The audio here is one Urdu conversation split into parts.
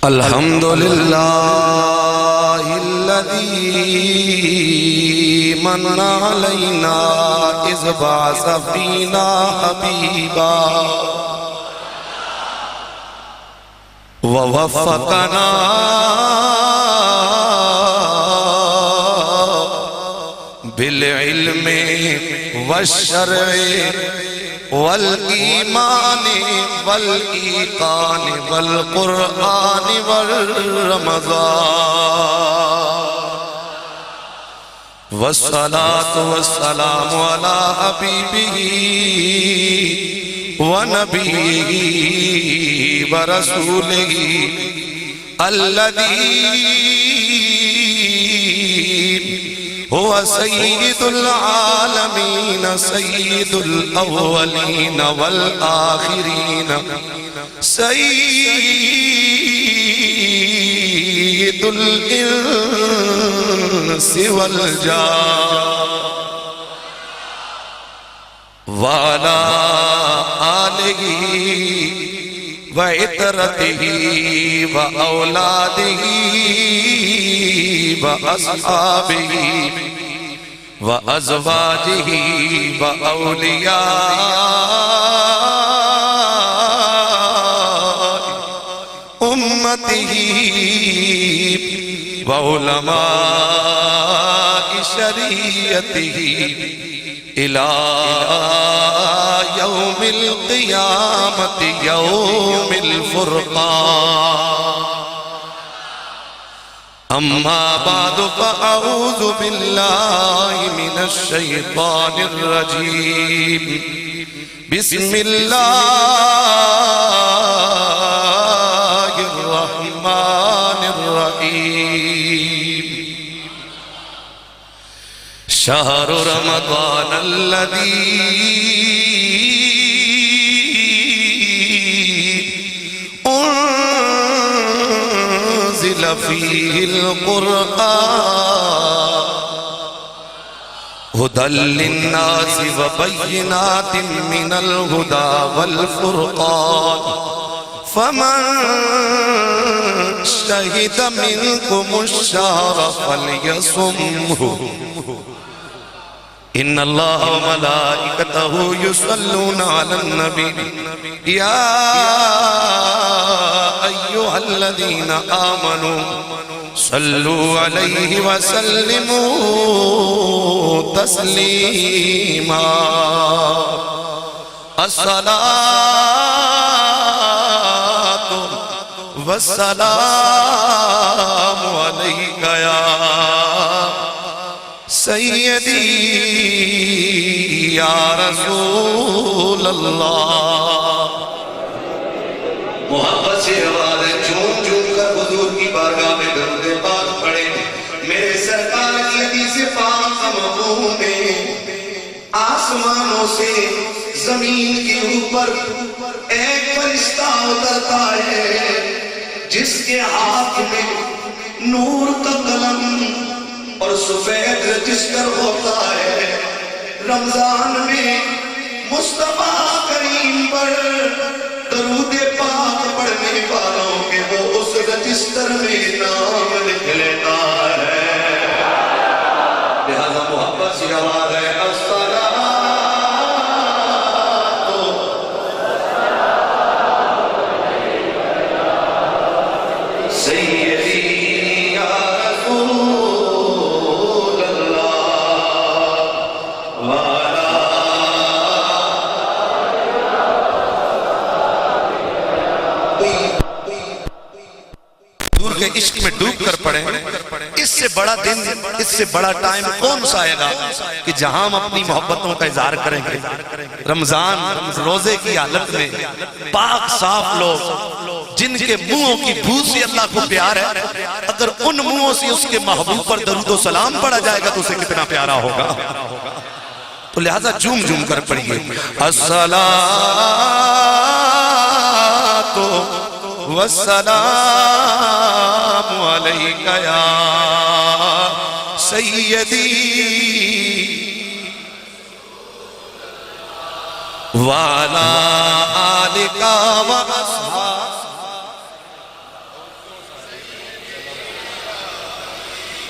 الحمدللہ الذی من علینا اذ بعث فینا حبیبا ووفقنا بالعلم والشرع والإيمان والإيقان والقرآن والرمضان والصلاة والسلام على حبيبه ونبيه ورسوله الذي هو سيد العالمين سيد الأولين والآخرين سيد الإنس والجان وعلى آله وعطرته وأولاده وأصحابه وأزواجه وأولياء أمته وعلماء شريعته إلى يوم القيامة يوم الفرقان أما بعد فأعوذ بالله من الشيطان الرجيم بسم الله الرحمن الرحيم شهر رمضان الذي أنزل فيه القرآن هدى للناس وبينات من الهدى والفرقان فمن شهد منكم الشهر فليصمه إن الله وملائكته يصلون على النبي يا أيها الذين آمنوا صلوا عليه وسلموا تسليما الصلاة والسلام عليك يا سیدی یا رسول اللہ محبت سے آوازیں جھوم جھوم کر حضور کی بارگاہ میں درود پاک پڑھیں میرے سرکار کی حدیث پاک مفہوم میں آسمانوں سے زمین کے اوپر ایک فرشتہ اترتا ہے جس کے ہاتھ میں نور کا قلم اور سفید رجسٹر ہوتا ہے رمضان میں مصطفیٰ کریم پر درود پاک پڑھنے والوں کے وہ اس رجسٹر میں نام لکھ لیتا ہے لہذا محبت سے آواز ہے عشق میں ڈوب کر پڑھیں اس سے بڑا دن اس سے بڑا ٹائم کون سا آئے گا کہ جہاں ہم اپنی محبتوں کا اظہار کریں گے رمضان روزے کی حالت میں پاک صاف لوگ جن کے منہوں کی بو سے اللہ کو پیار ہے اگر ان منہوں سے اس کے محبوب پر درود و سلام پڑھا جائے گا تو اسے کتنا پیارا ہوگا تو لہذا جھوم جھوم کر پڑھیے الصلاۃ والسلام علیک یا سیدی وعلا آلکا و اصحاب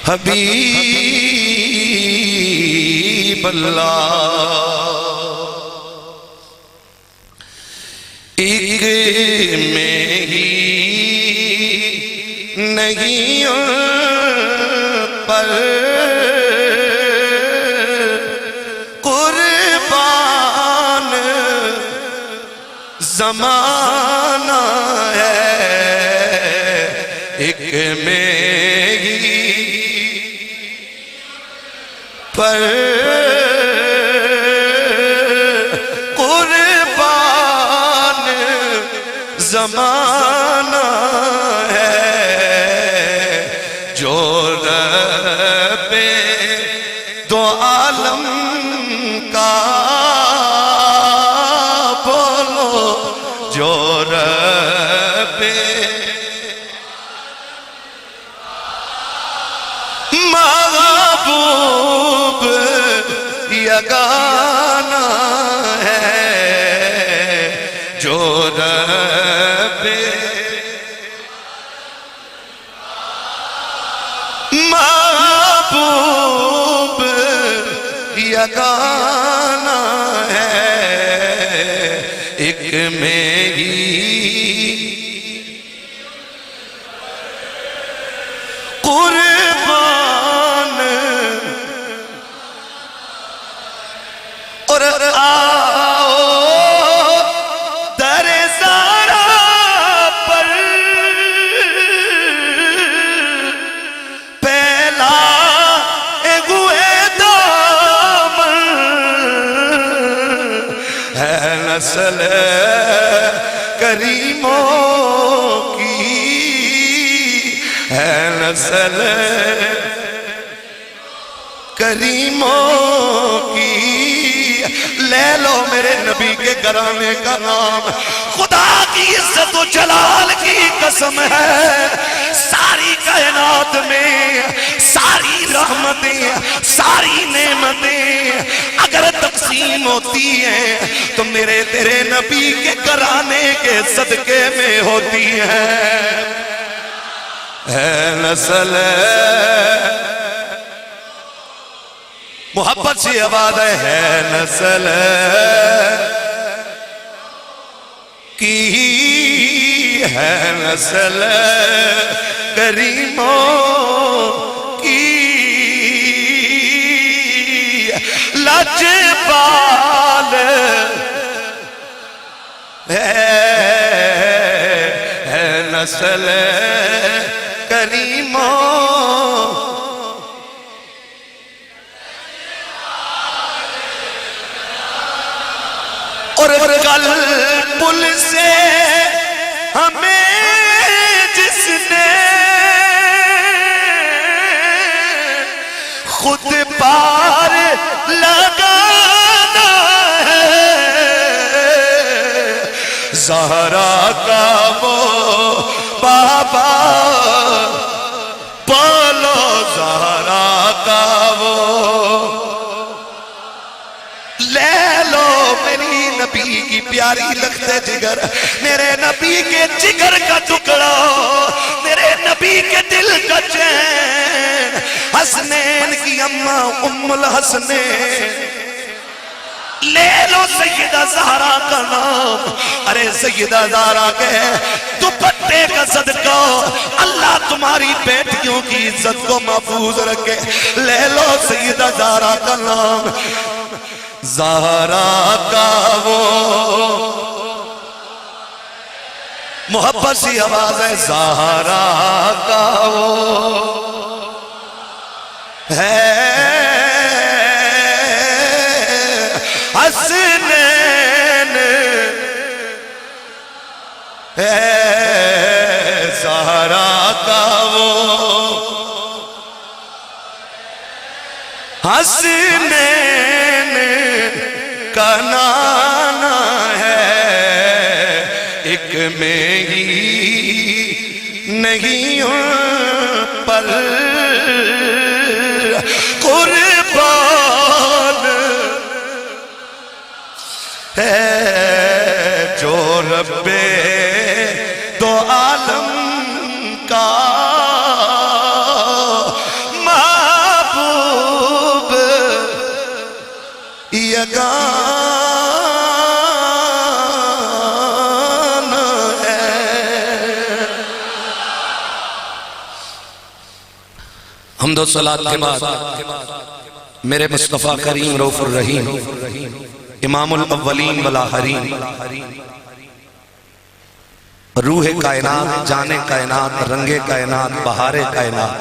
حبیب اللہ ایک میں ہی نہیں پر قربان زمانہ ہے ایک میں ہی پر قربان زمانہ ہے جو رب دو عالم کا بولو جو رب محبوب یگانہ ہے جو رب محبوب یگانہ ہے ایک میری قربان اور آؤ در زارا پر پہلا اگوے دامن ہے نسل کریموں کی ہے نسل کریموں کی لے لو میرے نبی کے گھرانے کا نام خدا کی عزت و جلال کی قسم ہے ساری کائنات میں ساری رحمتیں ساری نعمتیں اگر تقسیم ہوتی ہیں تو میرے تیرے نبی کے گھرانے کے صدقے میں ہوتی ہیں ہے نسل محبت سے آواز ہے نسل کی ہے نسل کریموں کی لاجواب ہے نسل کریموں اور کل پل سے ہمیں جس نے خود پار لگانا ہے زہرا کا وہ بابا پالو زہرا کا وہ لے لو میری نبی کی پیاری لگتے جگر میرے نبی کے جگر کا ٹکڑا میرے نبی کے دل کا چین حسنین کی اماں ام الحسنین لے لو سیدہ زہرا کا نام ارے سیدہ زہرا کے دوپٹے کا صدقہ اللہ تمہاری بیٹیوں کی عزت کو محفوظ رکھے لے لو سیدہ زہرا کا نام زہرا کا وہ محبت سی آواز ہے زہرا کا وہ ہے حسنین ہے زہرا کا وہ حسنین کا نانا ہے ایک میں ہی نہیں پر قربان ہے جو رب دو عالم کا جان ہے۔ حمد و صلاۃ کے بعد میرے مصطفیٰ کریم رؤوف الرحیم امام الاولین والآخرین روح کائنات، جان کائنات، رنگ کائنات، بہار کائنات،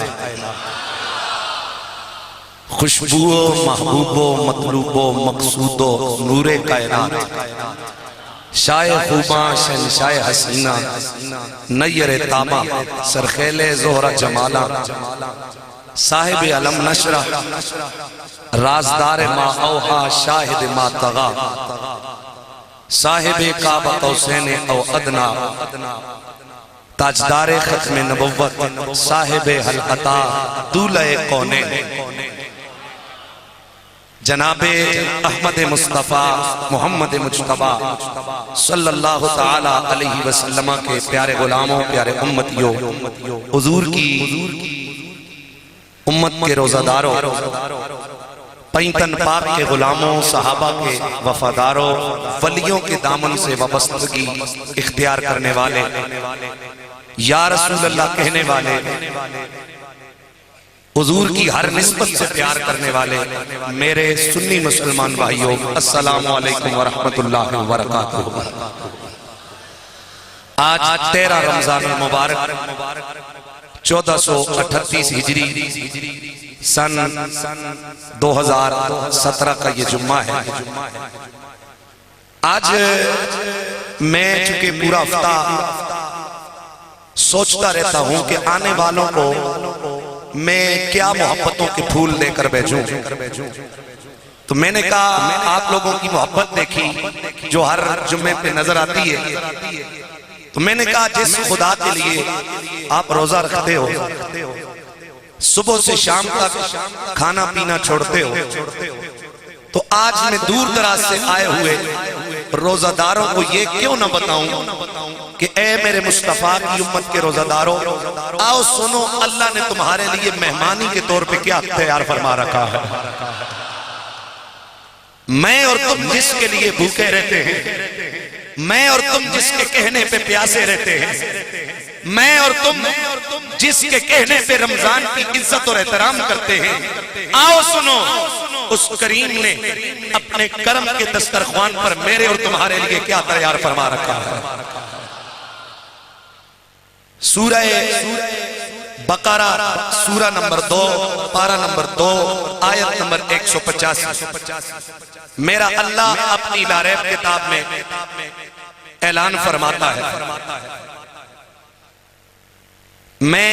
خوشبو محبوب مطلوب مقصود نور کائنات، شاہ خوباں شہنشاہ حسینہ نیر تابہ سرخیل زہرہ جمالہ صاحب علم نشرہ رازدار ما اوہا شاہد ما طغا صاحب کعبہ قوسین او ادنا تاجدار ختم نبوت صاحب حل عطا دولہ قونین جناب احمد مصطفیٰ محمد مجتبیٰ صلی اللہ تعالیٰ علیہ وسلم کے پیارے غلاموں، پیارے امتیوں، حضور کی امت کے روزہ داروں، پینتن پاک کے غلاموں، صحابہ کے وفاداروں، ولیوں کے دامن سے وابستگی اختیار کرنے والے، یا رسول اللہ کہنے والے، حضور کی ہر نسبت سے پیار کرنے والے میرے سنی مسلمان بھائیوں، السلام علیکم ورحمت اللہ وبرکاتہ۔ آج 13 رمضان المبارک 1438 ہجری سن 2017 کا یہ جمعہ ہے۔ آج میں چونکہ پورا ہفتہ سوچتا رہتا ہوں کہ آنے والوں کو میں کیا محبتوں کے پھول لے کر بھیجوں، تو میں نے کہا آپ لوگوں کی محبت دیکھی جو ہر جمعے پہ نظر آتی ہے، تو میں نے کہا جس خدا کے لیے آپ روزہ رکھتے ہو، صبح سے شام تک کھانا پینا چھوڑتے ہو، تو آج میں دور دراز سے آئے ہوئے روزہ داروں کو یہ کیوں نہ بتاؤں کہ اے میرے مصطفیٰ کی امت کے روزہ داروں، آؤ سنو اللہ نے تمہارے لیے مہمانی کے طور پہ کیا تیار فرما رکھا ہے۔ میں اور تم جس کے لیے بھوکے رہتے ہیں، میں اور تم جس کے کہنے پہ پیاسے رہتے ہیں، میں اور تم جس کے کہنے پہ رمضان کی عزت اور احترام کرتے ہیں، آؤ سنو اس کریم نے اپنے کرم کے دسترخوان پر میرے اور تمہارے لیے کیا تیار فرما رکھا ہے۔ سورہ بقرہ سورہ نمبر 2 پارہ نمبر 2 آیت نمبر 185 میرا اللہ اپنی لا ریب کتاب میں اعلان فرماتا ہے۔ میں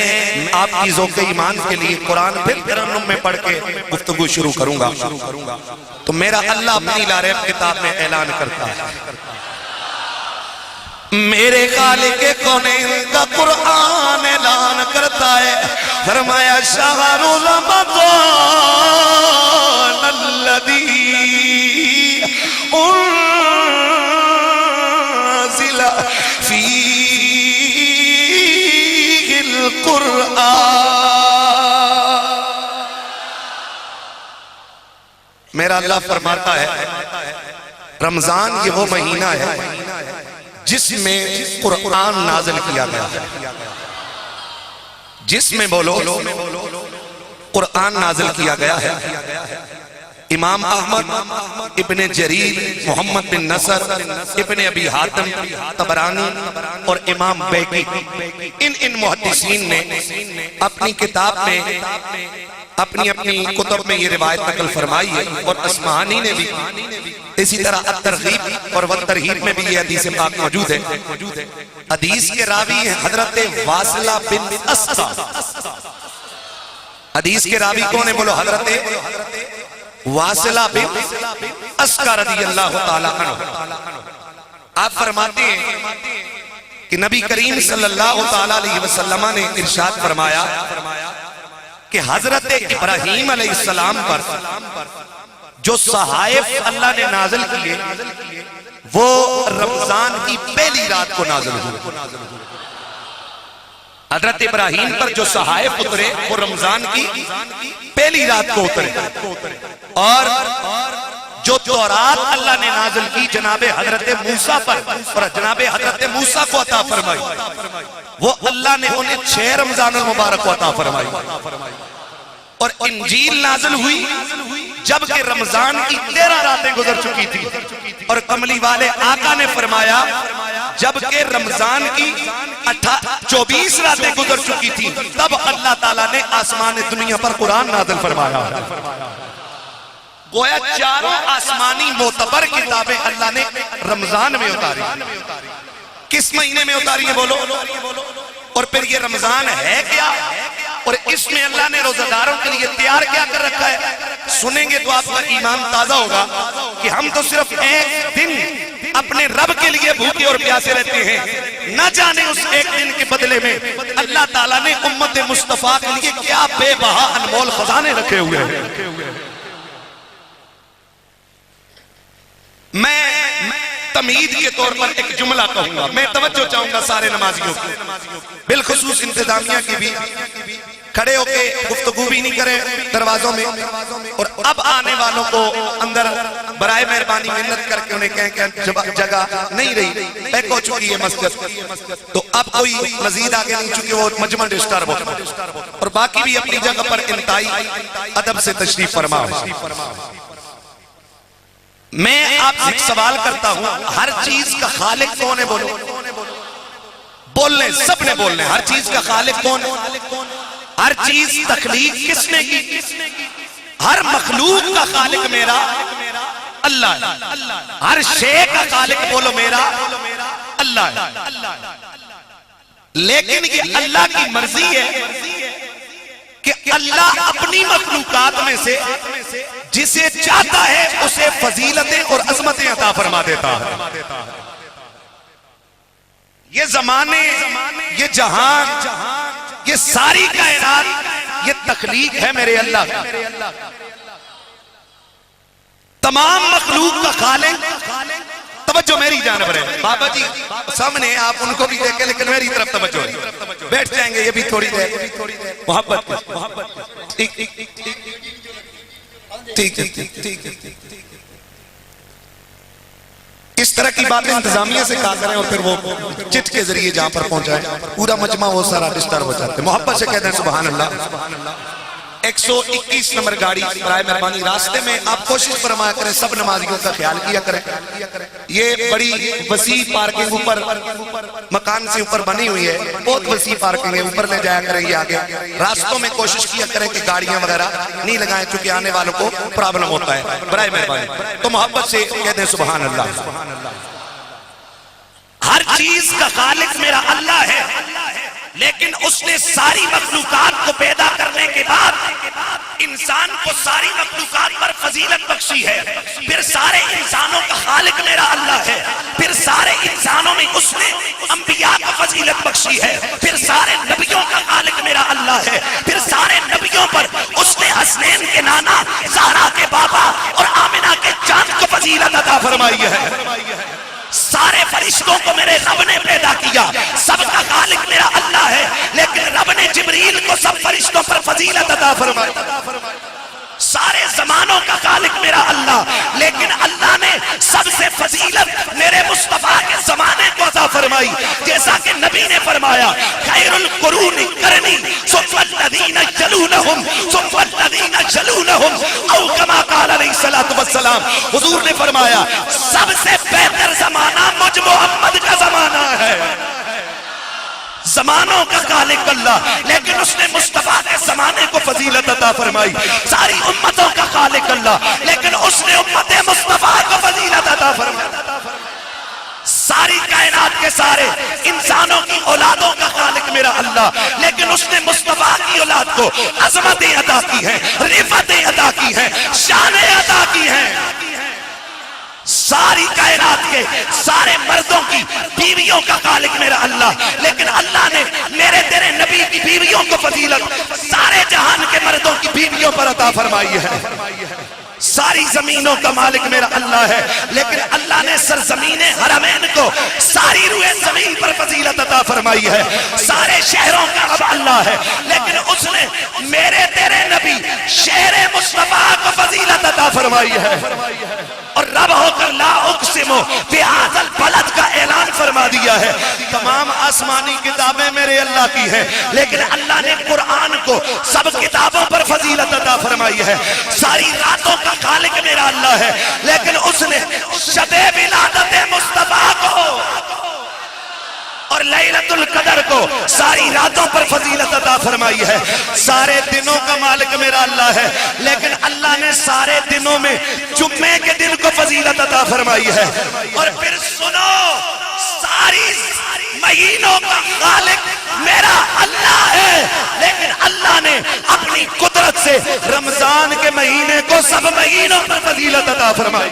آپ کی ذوق ایمان کے لیے قرآن پھر ترنم میں پڑھ کے گفتگو شروع کروں گا، تو میرا اللہ اپنی لا ریب کتاب میں اعلان کرتا ہے، میرے خالق کونین کا قرآن اعلان کرتا ہے، فرمایا شہر رمضان الذی انزل فیہ القرآن۔ میرا اللہ فرماتا ہے رمضان یہ وہ مہینہ ہے جس میں قرآن نازل کیا گیا ہے، جس میں بولو قرآن نازل کیا گیا ہے۔ امام احمد ابن جریر محمد بن نصر ابن ابی حاتم طبرانی اور امام بیقی ان محدثین نے اپنی کتاب میں اپنی کتب میں یہ روایت نقل فرمائی ہے، اور اصفہانی نے بھی اسی طرح الترغیب اور والترہیب میں بھی یہ حدیث پاک موجود ہے۔ حدیث کے راوی ہیں حضرت واصلہ بن اسقا۔ حدیث کے راوی کون ہے بولو؟ حضرت واصلہ بن اسقا رضی اللہ تعالیٰ عنہ۔ آپ فرماتے ہیں کہ نبی کریم صلی اللہ تعالیٰ علیہ وسلم نے ارشاد فرمایا کہ حضرت ابراہیم علیہ السلام پر جو صحائف اللہ نے نازل کیے وہ رمضان کی پہلی رات کو نازل ہوئے۔ حضرت ابراہیم پر جو صحائف اترے وہ رمضان کی پہلی رات کو اترے، اور جو تورات اللہ نے نازل کی جناب حضرت موسیٰ پر اور جناب حضرت موسیٰ کو عطا فرمائی، وہ اللہ نے انہیں 6 رمضان المبارک کو عطا فرمائی. اور انجیل نازل ہوئی جبکہ رمضان کی 13 راتیں گزر چکی تھی، اور کملی والے آقا نے فرمایا جبکہ رمضان کی 24 راتیں گزر چکی تھی تب اللہ تعالیٰ نے آسمان دنیا پر قرآن نازل فرمایا. گویا چاروں آسمانی معتبر کتابیں اللہ نے رمضان میں اتاری. کس مہینے میں اتاری ہیں بولو؟ اور پھر یہ رمضان ہے کیا، اور اس میں اللہ نے روزہ داروں کے لیے تیار کیا کر رکھا ہے؟ سنیں گے تو آپ کا ایمان تازہ ہوگا کہ ہم تو صرف ایک دن اپنے رب کے لیے بھوکے اور پیاسے رہتے ہیں، نہ جانے اس ایک دن کے بدلے میں اللہ تعالیٰ نے امت مصطفیٰ کے لیے کیا بے بہا انمول خزانے رکھے ہوئے ہیں. میں تمہید کے طور پر ایک جملہ کہوں گا، میں توجہ چاہوں گا سارے نمازیوں کی، بالخصوص انتظامیہ کی بھی. کھڑے ہو کے گفتگو بھی نہیں کریں دروازوں میں، اور اب آنے والوں کو اندر برائے مہربانی محنت کر کے انہیں کہیں کہ جگہ نہیں رہی، پیک ہو چکی ہے مسجد، تو اب کوئی مزید آگے نہیں، چکے وہ مجمع ڈسٹرب ہوتا، اور باقی بھی اپنی جگہ پر انتہائی ادب سے تشریف فرما. میں آپ سے ایک سوال کرتا ہوں، ہر چیز کا خالق کون ہے؟ بولو، بولنے سب نے بولنے. ہر چیز کا خالق کون ہے؟ ہر چیز تخلیق کس نے کی؟ ہر مخلوق کا خالق میرا اللہ ہے. ہر شے کا خالق بولو میرا اللہ ہے. لیکن یہ اللہ کی مرضی ہے کہ اللہ اپنی مخلوقات میں سے جسے چاہتا ہے اسے فضیلتیں اور عظمتیں عطا فرما دیتا ہے. یہ زمانے، یہ جہان، یہ ساری کائنات، یہ تخلیق ہے میرے اللہ کا. تمام مخلوق کا خالق، توجہ میری جانب رہے. بابا جی سامنے آپ ان کو بھی دیکھیں لیکن میری طرف توجہ ہے. بیٹھ جائیں گے یہ بھی تھوڑی دیر، محبت ٹھیک ہے. اس طرح کی باتیں انتظامیہ سے کہا کریں اور پھر وہ چٹ کے ذریعے جہاں پر پہنچائیں، پورا مجمع وہ سارا ڈسٹرب ہو جاتے ہیں. محبت سے کہتے ہیں سبحان اللہ. 121 نمبر گاڑی برائے مہربانی. راستے میں آپ کوشش فرمایا کریں سب نمازیوں کا خیال کیا کریں. یہ بڑی وسیع پارکنگ اوپر مکان سے اوپر بنی ہوئی ہے، بہت وسیع پارکنگ ہے، اوپر لے جایا کریں. یہ آگے راستوں میں کوشش کیا کریں کہ گاڑیاں وغیرہ نہیں لگائیں چونکہ آنے والوں کو پرابلم ہوتا ہے برائے مہربانی. تو محبت سے کہتے ہیں سبحان اللہ. ہر چیز کا خالق میرا اللہ ہے، لیکن اس نے ساری مخلوقات کو پیدا کرنے کے بعد انسان کو ساری مخلوقات پر فضیلت بخشی ہے. پھر سارے انسانوں کا خالق میرا اللہ ہے. پھر سارے انسانوں میں اس نے انبیاء کو فضیلت بخشی ہے. پھر سارے نبیوں کا خالق میرا اللہ ہے. پھر سارے نبیوں پر اس نے حسنین کے نانا، زہرا کے بابا اور آمنہ کے چاند کو فضیلت عطا فرمائی ہے. سارے فرشتوں کو میرے رب نے پیدا کیا، سب کا خالق میرا اللہ ہے، لیکن رب نے جبریل کو سب فرشتوں پر فضیلت عطا فرمائی. سارے زمانوں کا خالق میرا اللہ، لیکن اللہ نے سب سے فضیلت میرے مصطفیٰ کے زمانے کو عطا فرمائی. جیسا کہ نبی نے فرمایا خیر القرون قرنی ثم الذین یلونہم ثم الذین یلونہم، او کما قال علیہ الصلوۃ والسلام. حضور نے فرمایا سب سے بہتر زمانہ مجھ محمد کا زمانہ ہے. زمانوں کا خالق اللہ، لیکن اس نے مصطفیٰ کے زمانے کو فضیلت عطا فرمائی. ساری امتوں کا خالق اللہ، لیکن اس نے امت مصطفیٰ کو فضیلت عطا فرمائی. ساری کائنات کے سارے انسانوں کی اولادوں کا خالق میرا اللہ، لیکن اس نے مصطفیٰ کی اولاد کو عظمتیں عطا کی ہیں، رفعتیں عطا کی ہیں، شانیں عطا کی ہیں. ساری کائنات کے سارے مردوں کی بیویوں کا خالق میرا اللہ، لیکن اللہ نے میرے تیرے نبی کی بیویوں کو فضیلت سارے جہان کے مردوں کی بیویوں پر عطا فرمائی ہے. ساری زمینوں کا مالک میرا اللہ ہے، لیکن اللہ نے سرزمین حرمین کو ساری روئے زمین پر فضیلت عطا فرمائی ہے. سارے شہروں کا رب اللہ ہے، لیکن اس نے میرے تیرے نبی شہر مصطفیٰ کو فضیلت عطا فرمائی ہے. اور رب ہو کر لا اقسم بہذا البلد کا اعلان فرما دیا ہے. تمام آسمانی کتابیں میرے اللہ کی ہیں، لیکن اللہ نے قرآن کو سب کتابوں پر فضیلت عطا فرمائی ہے. ساری راتوں کا خالق میرا اللہ ہے، لیکن اس نے شب ولادت مصطفیٰ کو اور لیلۃ القدر کو ساری راتوں پر فضیلت عطا فرمائی ہے. سارے دنوں کا مالک میرا اللہ ہے، لیکن اللہ نے سارے دنوں میں جمعے کے دن کو فضیلت عطا فرمائی ہے. اور پھر سنو، ساری مہینوں کا خالق میرا اللہ ہے، لیکن اللہ نے اپنی قدرت سے رمضان کے مہینے کو سب مہینوں پر فضیلت عطا فرمائی.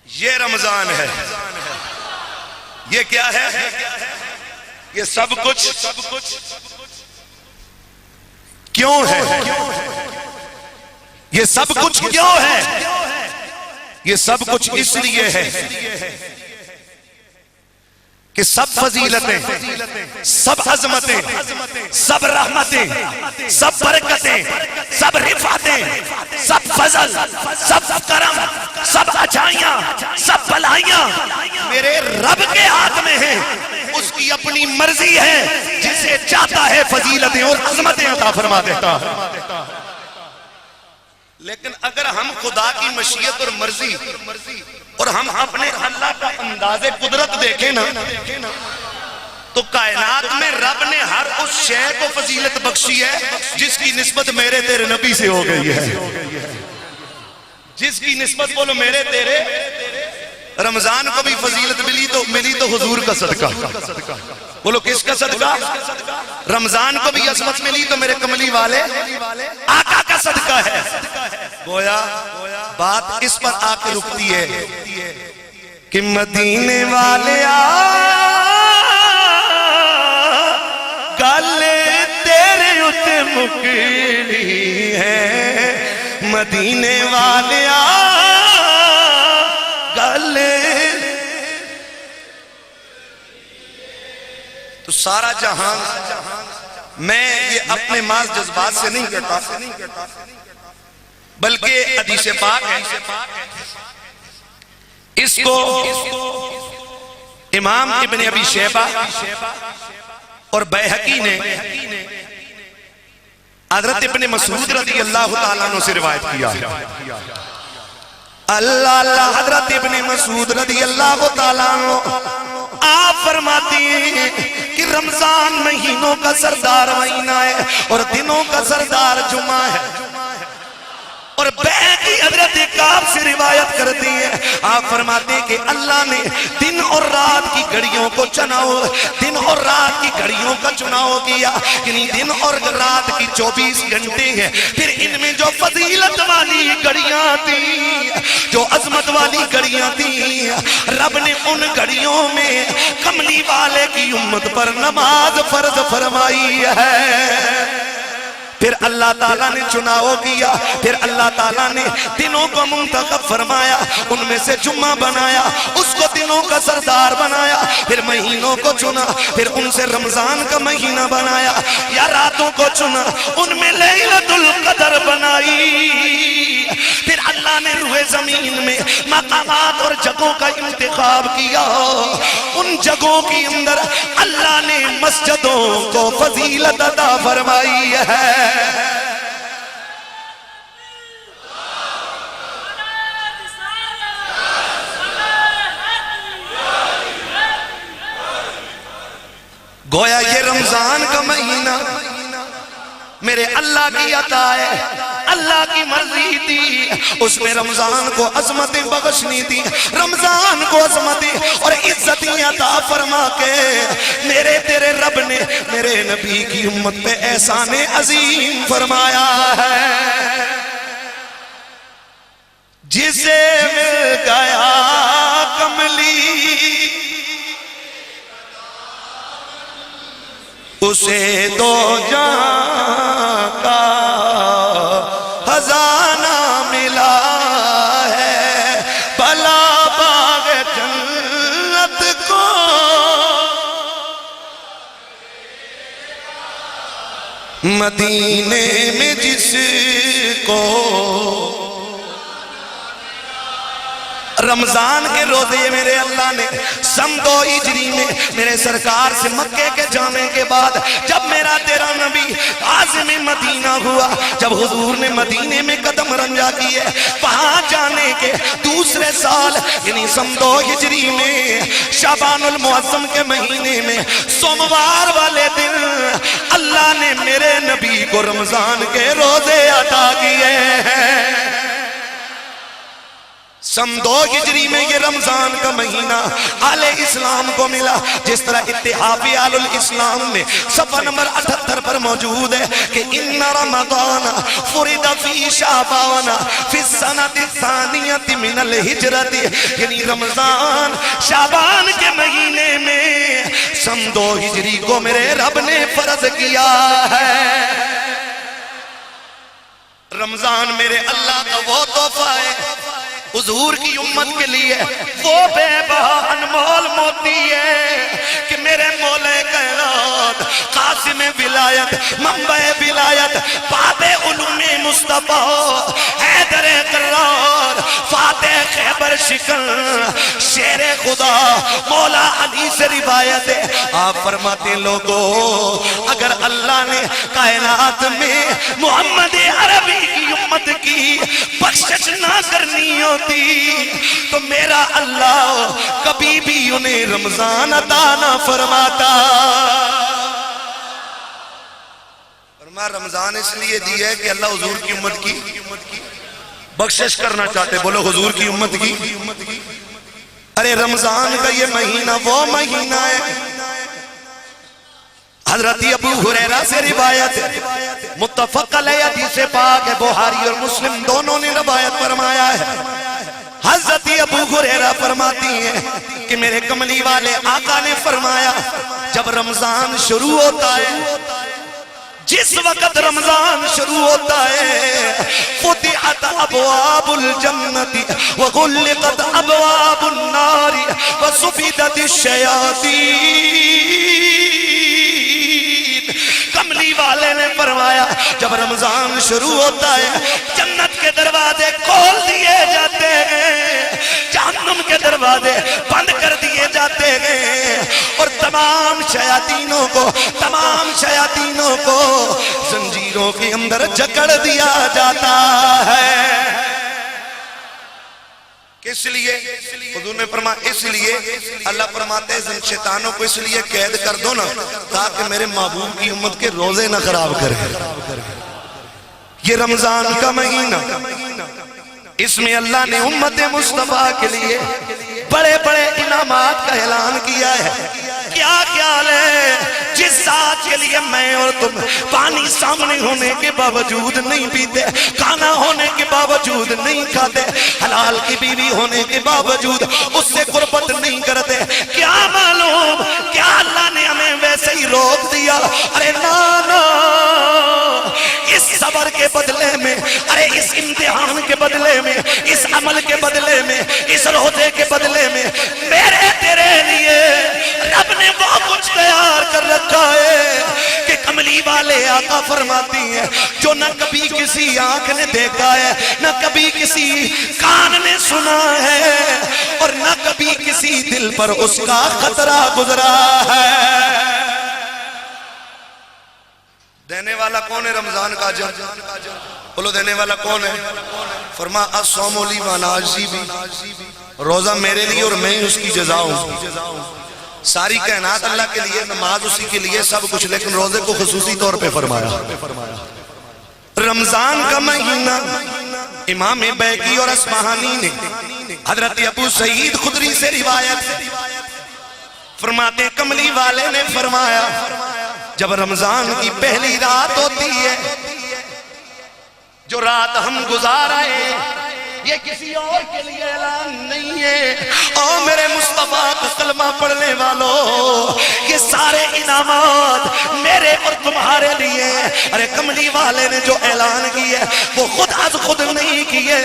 یہ رمضان ہے. یہ کیا ہے؟ یہ سب کچھ کیوں ہے؟ یہ سب کچھ کیوں ہے؟ یہ سب کچھ اس لیے ہے کہ سب فضیلتیں، سب عظمتیں، سب رحمتیں، سب برکتیں، سب رفعتیں، سب فضل، سب کرم، سب اچھائیاں، سب بھلائیاں میرے رب کے ہاتھ میں ہیں. اس کی اپنی مرضی ہے، جسے چاہتا ہے فضیلتیں اور عظمتیں عطا فرما دیتا ہے. لیکن اگر ہم خدا کی مشیت اور مرضی اور ہم اپنے اللہ کا انداز قدرت دیکھیں نا، تو کائنات میں رب نے ہر اس شے کو فضیلت بخشی ہے جس کی نسبت میرے تیرے نبی سے ہو گئی ہے. جس کی نسبت بولو میرے تیرے. رمضان کو بھی فضیلت ملی تو حضور کا صدقہ. بولو کس کا صدقہ؟ رمضان کو بھی عظمت ملی تو میرے کملی والے آقا کا صدقہ ہے. گویا بات اس پر آ کے رکتی ہے کہ مدینے والے گل تیرے اتے مکڑی ہے. مدینے والے گل. تو سارا جہان، میں یہ اپنے محض جذبات سے نہیں کہتا بلکہ حدیث پاک ہے. اس کو امام ابن ابی شیبہ اور بیہقی نے حضرت ابن مسعود رضی اللہ تعالیٰ عنہ سے روایت کیا ہے. اللہ حضرت ابن مسعود رضی اللہ تعالیٰ عنہ آپ فرماتی ہیں کہ رمضان مہینوں کا سردار مہینہ ہے اور دنوں کا سردار جمعہ ہے. اور بیہقی حضرت کعب سے روایت کرتی ہے، آپ فرماتے ہیں کہ اللہ نے دن اور رات کی گھڑیوں کو دن اور رات کی گھڑیوں کا چناؤ کیا. یعنی دن اور رات کی 24 گھنٹے ہیں. پھر ان میں جو فضیلت والی گھڑیاں تھیں، جو عظمت والی گھڑیاں تھیں، رب نے ان گھڑیوں میں کملی والے کی امت پر نماز فرض فرمائی ہے. پھر اللہ تعالیٰ نے چناؤ کیا، پھر اللہ تعالیٰ نے دنوں کو منتخب فرمایا، ان میں سے جمعہ بنایا، اس کو دنوں کا سردار بنایا. پھر مہینوں کو چنا، پھر ان سے رمضان کا مہینہ بنایا. یا راتوں کو چنا، ان میں لیلۃ القدر بنائی. پھر اللہ نے روئے زمین میں مقامات اور جگہوں کا انتخاب کیا. ان جگہوں کی اندر اللہ نے مسجدوں کو فضیلت عطا فرمائی ہے. گویا یہ رمضان کا مہینہ میرے اللہ کی عطا ہے، اللہ کی مرضی تھی. اس میں رمضان کو عظمتیں بخشنی تھی، رمضان کو عظمتیں اور عزتیں عطا فرما کے میرے تیرے رب نے میرے نبی کی امت پہ احسان عظیم فرمایا ہے. جسے مل گیا کملی اسے دو جہاں کا خزانہ ملا ہے. بھلا باغ جنت کو مدینے میں جس کو رمضان کے روزے میرے اللہ نے سن 2 ہجری میں میرے سرکار سے مکے کے جانے کے بعد جب میرا تیرا نبی عازم مدینہ ہوا، جب حضور نے مدینے میں قدم رنجا کیے، وہاں جانے کے دوسرے سال یعنی سن 2 ہجری میں شعبان المعظم کے مہینے میں سوموار والے دن اللہ نے میرے نبی کو رمضان کے روزے عطا کیے ہیں۔ سن 2 ہجری میں یہ رمضان کا مہینہ آل اسلام کو ملا، جس طرح اتحاف آل الاسلام میں صفحہ نمبر 78 پر موجود ہے کہ ان رمضان فرد فی شعبان فی السنۃ الثانیۃ من الہجرۃ، یعنی رمضان شعبان کے مہینے میں سن 2 ہجری کو میرے رب نے فرض کیا ہے۔ رمضان میرے اللہ کا وہ تحفہ ہے حضور کی امت کے لیے، وہ بے بہا انمول موتی ہے کہ میرے مولا کائنات قاسم ولایت، منبع ولایت، باب علوم مصطفیٰ، حیدر قرار، فاتح خیبر شکن، شیر خدا مولا علی سے روایت ہے۔ آپ فرماتے لوگو اگر اللہ نے کائنات میں محمد عربی کی امت کی بخشش نہ کرنی ہوتی تو میرا اللہ کبھی بھی انہیں رمضان عطا نہ فرماتا۔ رمضان اس لیے دی ہے کہ اللہ حضور کی امت کی بخشش کرنا چاہتے، بولو حضور کی امت کی۔ ارے رمضان کا یہ مہینہ وہ مہینہ ہے، حضرت ابو ہریرہ سے روایت ہے، متفق علیہ حدیث پاک ہے، بخاری اور مسلم دونوں نے روایت فرمایا ہے۔ حضرت ابو ہریرہ فرماتی ہیں کہ میرے کملی والے آقا نے فرمایا جب رمضان شروع ہوتا ہے، جس وقت رمضان شروع ہوتا ہے، فتحت ابواب الجنت وغلقت ابواب النار وصفدت الشیاطین۔ کملی والے نے فرمایا جب رمضان شروع ہوتا ہے جنت کے دروازے کھول دیے جاتے ہیں، جہنم کے دروازے بند کر دیے جاتے ہیں، اور تمام شیاطینوں کو زنجیروں کے اندر جکڑ دیا جاتا ہے۔ کس لیے؟ حضور نے فرمایا اس لیے، اللہ فرماتے ہیں شیطانوں کو اس لیے قید کر دو نا تاکہ میرے محبوب کی امت کے روزے نہ خراب کریں۔ یہ رمضان کا مہینہ، اس میں اللہ نے امت مصطفیٰ کے لیے بڑے بڑے انعامات کا اعلان کیا ہے۔ کیا خیال ہے جس ذات کے لیے میں اور تم پانی سامنے ہونے کے باوجود نہیں پیتے، کھانا ہونے کے باوجود نہیں کھاتے، حلال کی بیوی ہونے کے باوجود اس سے قربت نہیں کرتے، کیا معلوم کیا اللہ نے ہمیں ویسے ہی روک دیا؟ ارے نا، اس صبر کے بدلے میں، ارے اس امتحان کے بدلے میں، اس عمل کے بدلے میں، اس روزے کے بدلے میں میرے تیرے لیے رب نے وہ کچھ تیار کر رکھا ہے کہ کملی والے آقا فرماتی ہیں جو نہ کبھی کسی آنکھ نے دیکھا ہے، نہ کبھی کسی کان نے سنا ہے، اور نہ کبھی کسی دل پر اس کا خطرہ گزرا ہے۔ دینے والا کون ہے رمضان کا اجر؟ بولو دینے والا کون ہے؟ فرما الصوم لی وانا اجزی بھی، روزہ میرے لیے اور میں اس کی جزا ہوں۔ ساری کائنات اللہ کے لیے، نماز اسی کے لیے، سب کچھ، لیکن روزے کو خصوصی طور پہ فرمایا۔ رمضان کا مہینہ امام بیقی اور اصفہانی نے حضرت ابو سعید خدری سے روایت فرماتے کملی والے نے فرمایا جب رمضان کی پہلی رات ہوتی ہے، جو رات ہم گزار آئے، یہ کسی اور کے لیے اعلان نہیں ہے، اور میرے مصطفیٰ کا کلمہ پڑھنے والوں، یہ سارے انعامات میرے اور تمہارے لیے۔ ارے کملی والے نے جو اعلان کیے وہ خود از خود نہیں کیے،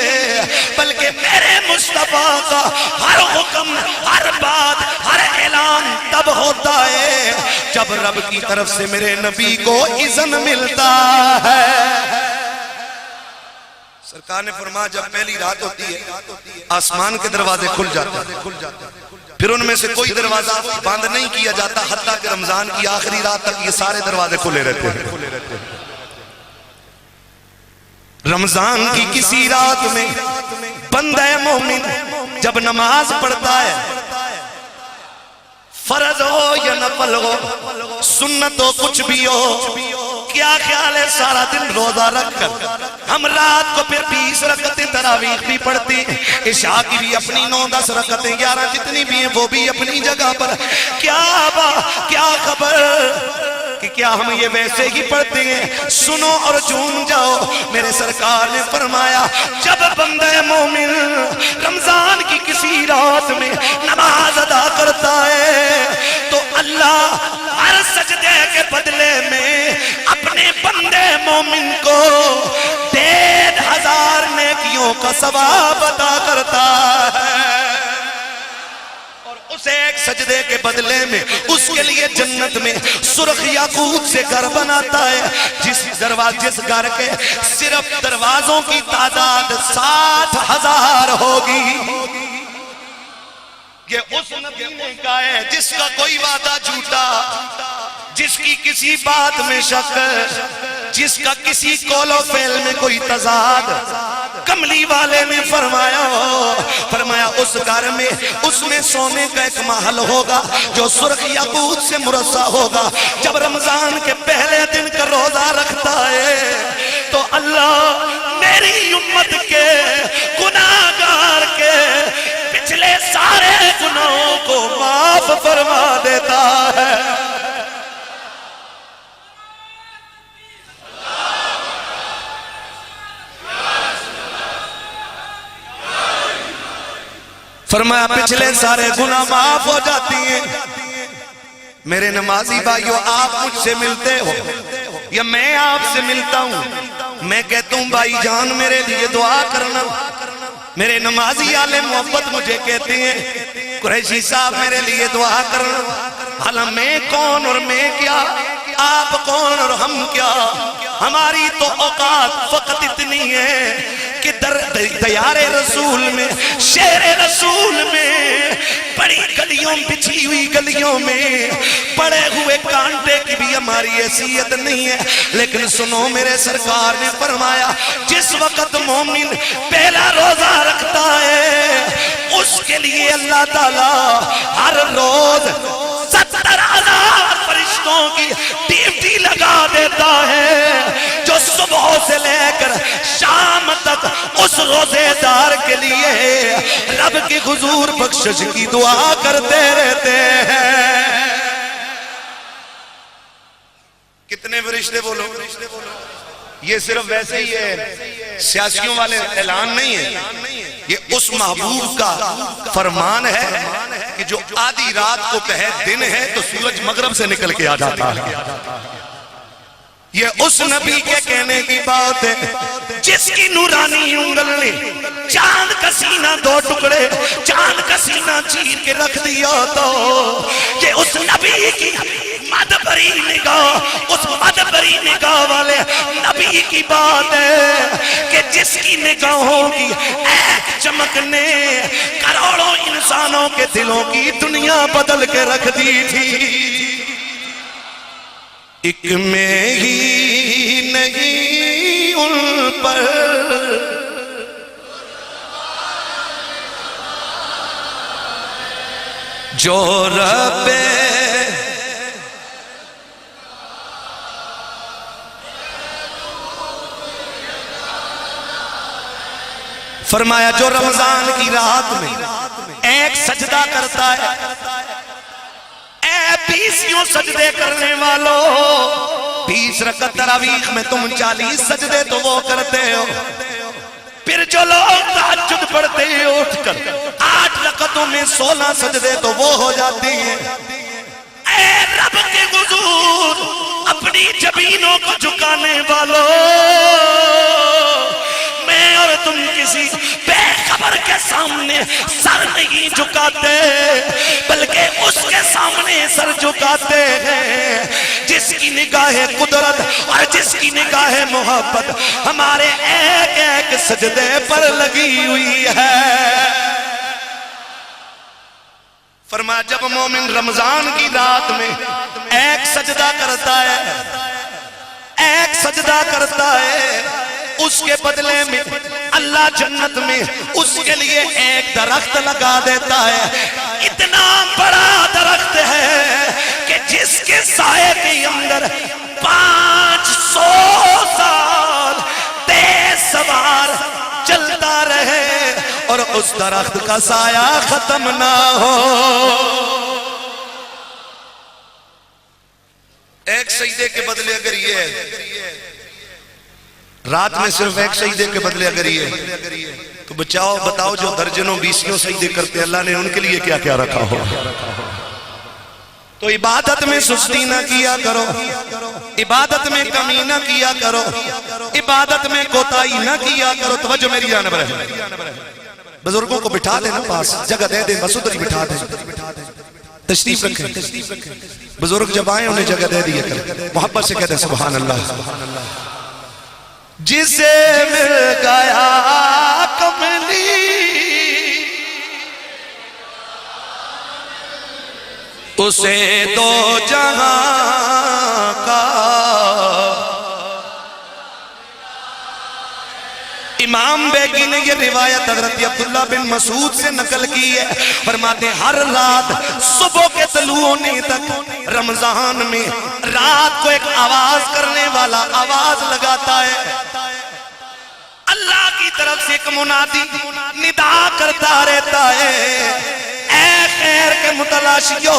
بلکہ میرے مصطفیٰ کا ہر حکم، ہر بات، ہر اعلان تب ہوتا ہے جب رب کی طرف سے میرے نبی کو اذن ملتا ہے۔ سرکار نے فرمایا جب پہلی رات ہوتی ہے آسمان کے دروازے کھل جاتے ہیں، پھر ان میں سے کوئی دروازہ بند نہیں کیا جاتا حتیٰ کہ رمضان کی آخری رات تک یہ سارے دروازے کھلے رہتے ہیں۔ رمضان کی کسی رات میں بندہ مومن جب نماز پڑھتا ہے، فرض ہو یا نفل ہو، سنت ہو کچھ بھی ہو، کیا خیال ہے سارا دن روزہ رکھ کر ہم رات کو پھر 20 رکعتیں تراویح بھی پڑھتے ہیں، عشاء کی بھی اپنی 9-10 رکعتیں 11 جتنی بھی ہیں وہ بھی اپنی جگہ پر، کیا خبر کہ کیا ہم یہ ویسے ہی پڑھتے ہیں؟ سنو اور جھوم جاؤ، میرے سرکار نے فرمایا جب بندہ مومن رمضان کی کسی رات میں نماز ادا کرتا ہے تو اللہ ہر سجدے کے بدلے میں اپنے بندے مومن کو 1500 نیکیوں کا ثواب عطا کرتا ہے، اور اسے ایک سجدے کے بدلے میں اس کے لیے جنت میں سرخ یاقوت سے گھر بناتا ہے، جس گھر کے صرف دروازوں کی تعداد 60,000 ہوگی۔ یہ اس نبی نے کہا ہے جس کا کوئی وعدہ جھوٹا، جس کی کسی بات میں شک، جس کا کسی قول و فعل میں کوئی تضاد، کملی والے نے فرمایا اس گھر میں اس میں سونے کا ایک محل ہوگا جو سرخ یاقوت سے مرصع ہوگا۔ جب رمضان کے پہلے دن کا روزہ رکھتا ہے تو اللہ میری امت کے گناہگار کے پچھلے سارے گناہوں کو معاف فرما دیتا ہے۔ فرمایا پچھلے سارے گناہ معاف ہو جاتی ہیں۔ میرے نمازی بھائیو، آپ مجھ سے ملتے ہو یا میں آپ سے ملتا ہوں، میں کہتا ہوں بھائی جان میرے لیے دعا کرنا، میرے نمازی آلے محبت مجھے کہتے ہیں قریشی صاحب میرے لیے دعا کرنا، حالا میں کون اور میں کیا، آپ کون اور ہم کیا، ہماری تو اوقات فقط اتنی ہے کہ دیار رسول میں، شہر رسول میں، بڑی گلیوں بچھی ہوئی گلیوں میں پڑے ہوئے کانٹے کی بھی ہماری حیثیت نہیں ہے، لیکن سنو میرے سرکار نے فرمایا جس وقت مومن پہلا روزہ رکھتا ہے اس کے لیے اللہ تعالیٰ ہر روز 70,000 فرشتوں کی ڈیوٹی لگا دیتا ہے جو صبح سے لے کر شام تک اس روزے دار کے لیے رب کی حضور بخشش کی دعا کرتے رہتے ہیں۔ کتنے فرشتے بولو؟ یہ صرف ویسے ہی ہے، سیاسیوں والے اعلان نہیں ہے، یہ اس محبوب کا فرمان ہے کہ جو آدھی رات کو کہے دن ہے تو سورج مغرب سے نکل کے آ جاتا ہے۔ یہ اس نبی کے کہنے کی بات ہے جس کی نورانی انگل نے چاند کا سینہ 2 ٹکڑے چاند کا سینہ چیر کے رکھ دیا تو یہ اس نبی کی مدبری نگاہ، اس مدبری نگاہ والے نبی کی بات ہے کہ جس کی نگاہوں کی ایک چمک نے کروڑوں انسانوں کے دلوں کی دنیا بدل کے رکھ دی تھی۔ ایک میں ہی نہیں ان پر جو رب فرمایا جو رمضان کی رات میں ایک سجدہ کرتا ہے، اے 20 سجدے کرنے والوں، 20 رکعت تراویح میں تم 40 سجدے تو وہ کرتے ہو، پھر جو لوگ تہجد پڑھتے ہیں اٹھ کر 8 رکعتوں میں 16 سجدے تو وہ ہو جاتی ہیں۔ اے رب کے حضور اپنی جبینوں کو جھکانے والوں، میں اور تم کسی بے خبر کے سامنے سر نہیں جھکاتے بلکہ اس کے سامنے سر جھکاتے ہیں جس کی نگاہ قدرت اور جس کی نگاہ محبت ہمارے ایک ایک سجدے پر لگی ہوئی ہے۔ فرمایا جب مومن رمضان کی رات میں ایک سجدہ کرتا ہے، ایک سجدہ کرتا ہے، اس کے بدلے میں اللہ جنت میں اس کے لیے ایک درخت لگا دیتا ہے۔ اتنا بڑا درخت ہے کہ جس کے سائے کے اندر 500 سال تیز سوار چلتا رہے اور اس درخت کا سایہ ختم نہ ہو۔ ایک سجدے کے بدلے اگر یہ ہے، رات میں صرف ایک سجدے کے بدلے اگر یہ ہے، تو بتاؤ جو درجنوں بیسیوں سجدے کرتے اللہ نے ان کے لیے کیا کیا رکھا ہو۔ تو عبادت میں سستی نہ کیا کرو، عبادت میں کمی نہ کیا کرو، عبادت میں کوتاہی نہ کیا کرو۔ توجہ میری جانب رہے، بزرگوں کو بٹھا دیں نا پاس، جگہ دے دیں، بس ادھر ہی بٹھا دیں، تشریف رکھیں۔ بزرگ جب آئیں انہیں جگہ دے دیا کریں، محبت سے کہتے ہیں سبحان اللہ۔ جسے مل گیا کملی اسے دو جہاں کا، امام بیگی نے یہ روایت حضرت عبداللہ بن مسعود سے نقل کی ہے، فرماتے ہیں ہر رات صبح کے طلوع ہونے تک رمضان میں رات کو ایک آواز کرنے والا آواز لگاتا ہے، اللہ کی طرف سے ایک منادی ندا کرتا رہتا ہے، اے خیر کے متلاشیوں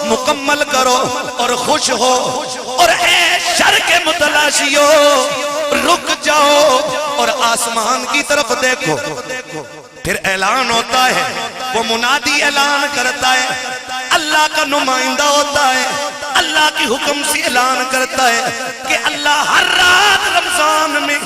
مکمل کرو اور خوش ہو، اور اے شر کے متلاشیوں رک جاؤ اور آسمان کی طرف دیکھو۔ پھر اعلان ہوتا ہے، وہ منادی اعلان کرتا ہے، اللہ کا نمائندہ ہوتا ہے، اللہ کی حکم سے اعلان کرتا ہے کہ اللہ ہر رات رمضان میں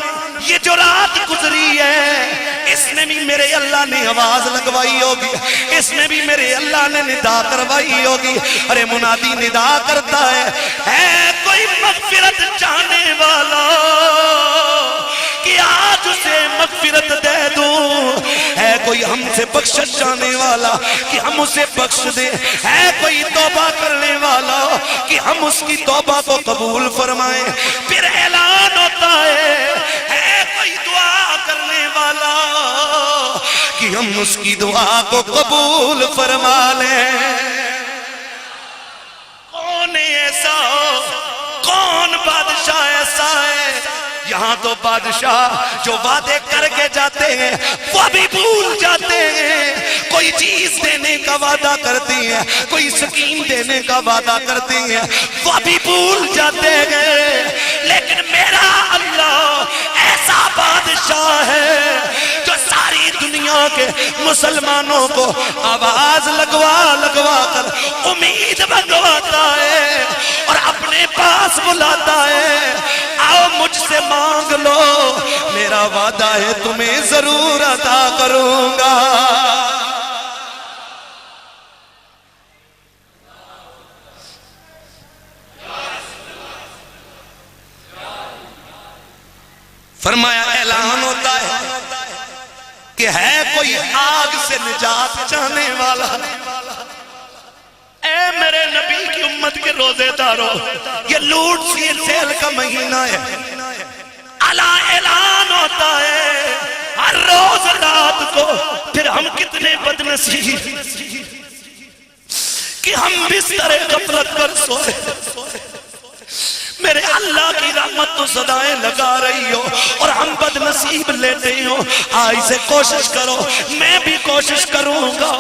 یہ جو رات گزری ہے اس میں بھی میرے اللہ نے آواز لگوائی ہوگی، اس میں بھی میرے اللہ نے ندا کروائی ہوگی۔ ارے منادی ندا کرتا ہے کوئی مغفرت چاہنے والا کہ آج اسے مغفرت دے دوں، ہے کوئی ہم سے بخشش چاہنے والا کہ ہم اسے بخش دیں، ہے کوئی توبہ کرنے والا کہ ہم اس کی توبہ کو قبول فرمائیں۔ پھر اعلان ہوتا ہے کوئی دعا کرنے والا کہ ہم اس کی دعا کو قبول فرما لیں۔ کون ایسا، کون بادشاہ ایسا ہے؟ یہاں تو بادشاہ جو وعدے کر کے جاتے ہیں وہ بھی بھول جاتے ہیں، کوئی چیز دینے کا وعدہ کرتی ہیں، کوئی سکین دینے کا وعدہ کرتی ہیں، وہ بھی بھول جاتے ہیں، لیکن میرا اللہ ایسا بادشاہ ہے جو ساری دنیا کے مسلمانوں کو آواز لگوا لگوا کر امید بنواتا ہے اور اپنے پاس بلاتا ہے، آؤ مجھ سے مانگ لو، میرا وعدہ ہے تمہیں ضرور عطا کروں گا۔ فرمایا اعلان ہوتا ہے کہ ہے کوئی آگ سے نجات چاہنے والا، اے میرے نبی کی امت کے روزے دارو، یہ لوٹ سی سیل کا مہینہ ہے، اعلان ہوتا ہے ہر روز رات کو۔ پھر ہم کتنے بدنصیب کہ ہم بستر غفلت پر سوئے، میرے اللہ کی رحمت تو صدائیں لگا رہی ہو اور ہم بدنصیب لیتے ہو۔ آج سے کوشش کرو، میں بھی کوشش کروں گا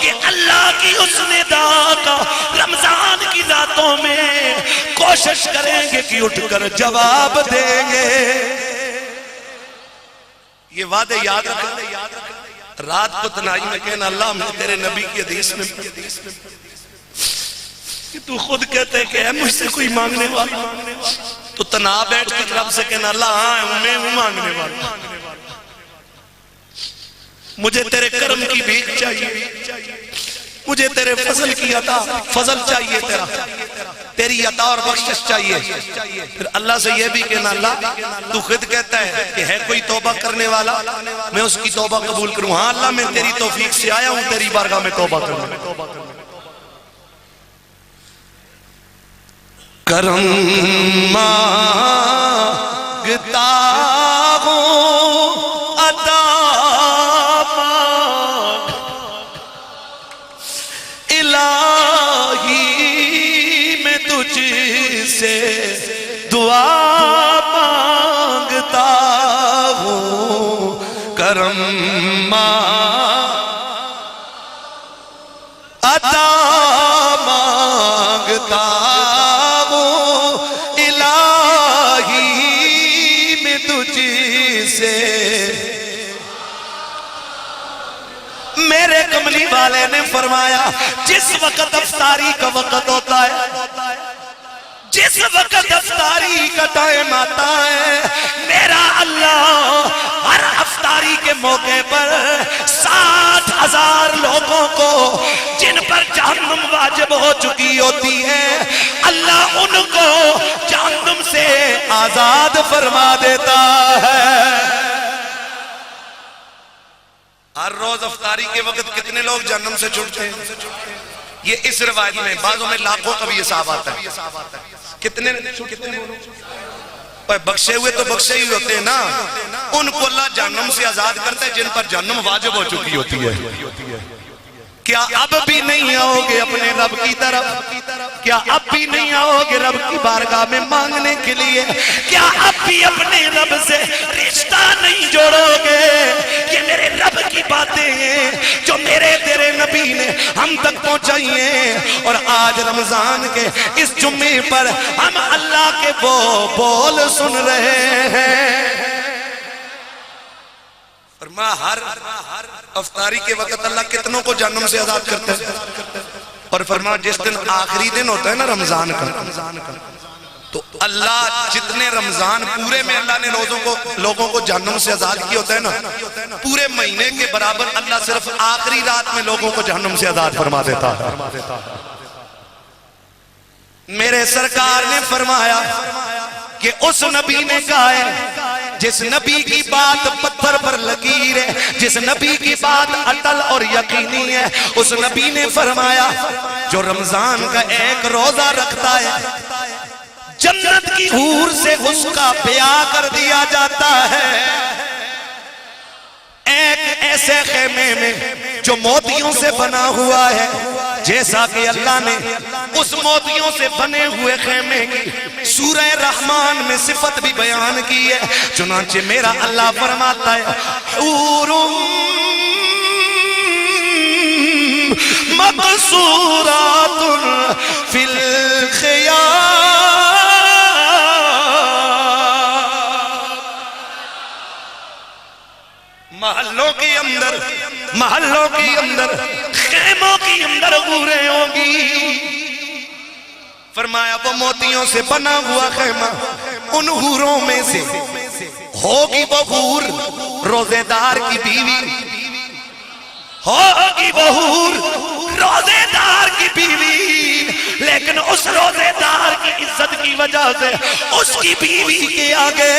کہ اللہ کی اس ندا کا رمضان کی راتوں میں کوشش کریں گے کہ اٹھ کر جواب دیں گے۔ یہ وعدے یاد رکھیں، رات کو تنہائی میں کہنا اللہ میں تیرے نبی کی حدیث میں کہ تو خود کہتے کہ اے مجھ سے کوئی مانگنے والا، تو تنہا بیٹھ کے رب سے کہنا اللہ ہاں میں ہوں مانگنے والا، مجھے تیرے کرم کی بھیک چاہیے، مجھے تیرے فضل کی عطا، فضل چاہیے تیرا۔ تیری عطا اور بخشش چاہیے. پھر اللہ سے یہ بھی کہنا اللہ تو خود کہتا ہے کہ ہے کوئی توبہ کرنے والا میں اس کی توبہ قبول کروں. ہاں اللہ میں تیری توفیق سے آیا ہوں تیری بارگاہ میں توبہ کروں. کرم مانگتا ہوں عطا مانگ الہی میں تجھ سے دعا مانگتا ہوں. کرم عطا مانگتا میرے کملی والے نے فرمایا جس وقت افطاری کا وقت ہوتا ہے جس وقت افطاری کا ٹائم آتا ہے میرا اللہ ہر افطاری کے موقع پر 60,000 لوگوں کو جن پر جہنم واجب ہو چکی ہوتی ہے اللہ ان کو جہنم سے آزاد فرما دیتا ہے. ہر روز افطاری کے وقت کتنے لوگ جہنم سے چھوٹتے ہیں؟ یہ اس روایت میں بعضوں میں لاکھوں کا بھی حساب آتا ہے. کتنے بخشے ہوئے تو بخشے ہی ہوتے ہیں نا. ان کو اللہ جہنم سے آزاد کرتا ہے جن پر جہنم واجب ہو چکی ہوتی ہے. کیا اب بھی نہیں آؤ گے اپنے رب کی طرف؟ کیا اب بھی نہیں آؤ گے رب کی بارگاہ میں مانگنے کے لیے؟ کیا اب بھی اپنے رب سے رشتہ نہیں جوڑو گے؟ یہ میرے رب کی باتیں ہیں جو میرے تیرے نبی نے ہم تک پہنچائی ہیں. اور آج رمضان کے اس جمعے پر ہم اللہ کے وہ بول سن رہے ہیں. فرمایا ہر افطاری کے وقت اللہ کتنوں کو جہنم سے آزاد کرتا ہے. اور فرمایا جس دن آخری دن ہوتا ہے نا رمضان کا تو اللہ جتنے رمضان پورے میں اللہ نے لوگوں کو جہنم سے آزاد کیا ہوتا ہے نا پورے مہینے کے برابر اللہ صرف آخری رات میں لوگوں کو جہنم سے آزاد فرما دیتا ہے. میرے سرکار نے فرمایا کہ اس نبی نے کہا ہے جس نبی کی بات پتھر پر لکیر ہے جس نبی کی بات اٹل اور یقینی ہے اس نبی نے فرمایا جو رمضان کا ایک روزہ رکھتا ہے جنت کی حور سے اس کا بیاہ کر دیا جاتا ہے. ایک ایسے خیمے میں جو موتیوں سے بنا ہوا ہے جیسا کہ اللہ نے اس موتیوں سے بنے ہوئے خیمے کی سورہ رحمان میں صفت بھی بیان کی ہے. چنانچہ میرا اللہ فرماتا ہے حور مقصورات فی الخیام محلوں کی اندر خیموں کی اندر حوریں ہوں گی. فرمایا وہ موتیوں سے بنا ہوا خیمہ ان حوروں میں سے ہوگی وہ حور روزے دار کی بیوی ہوگی وہ حور روزے دار کی بیوی لیکن اس روزے دار کی عزت کی وجہ سے اس کی بیوی کے آگے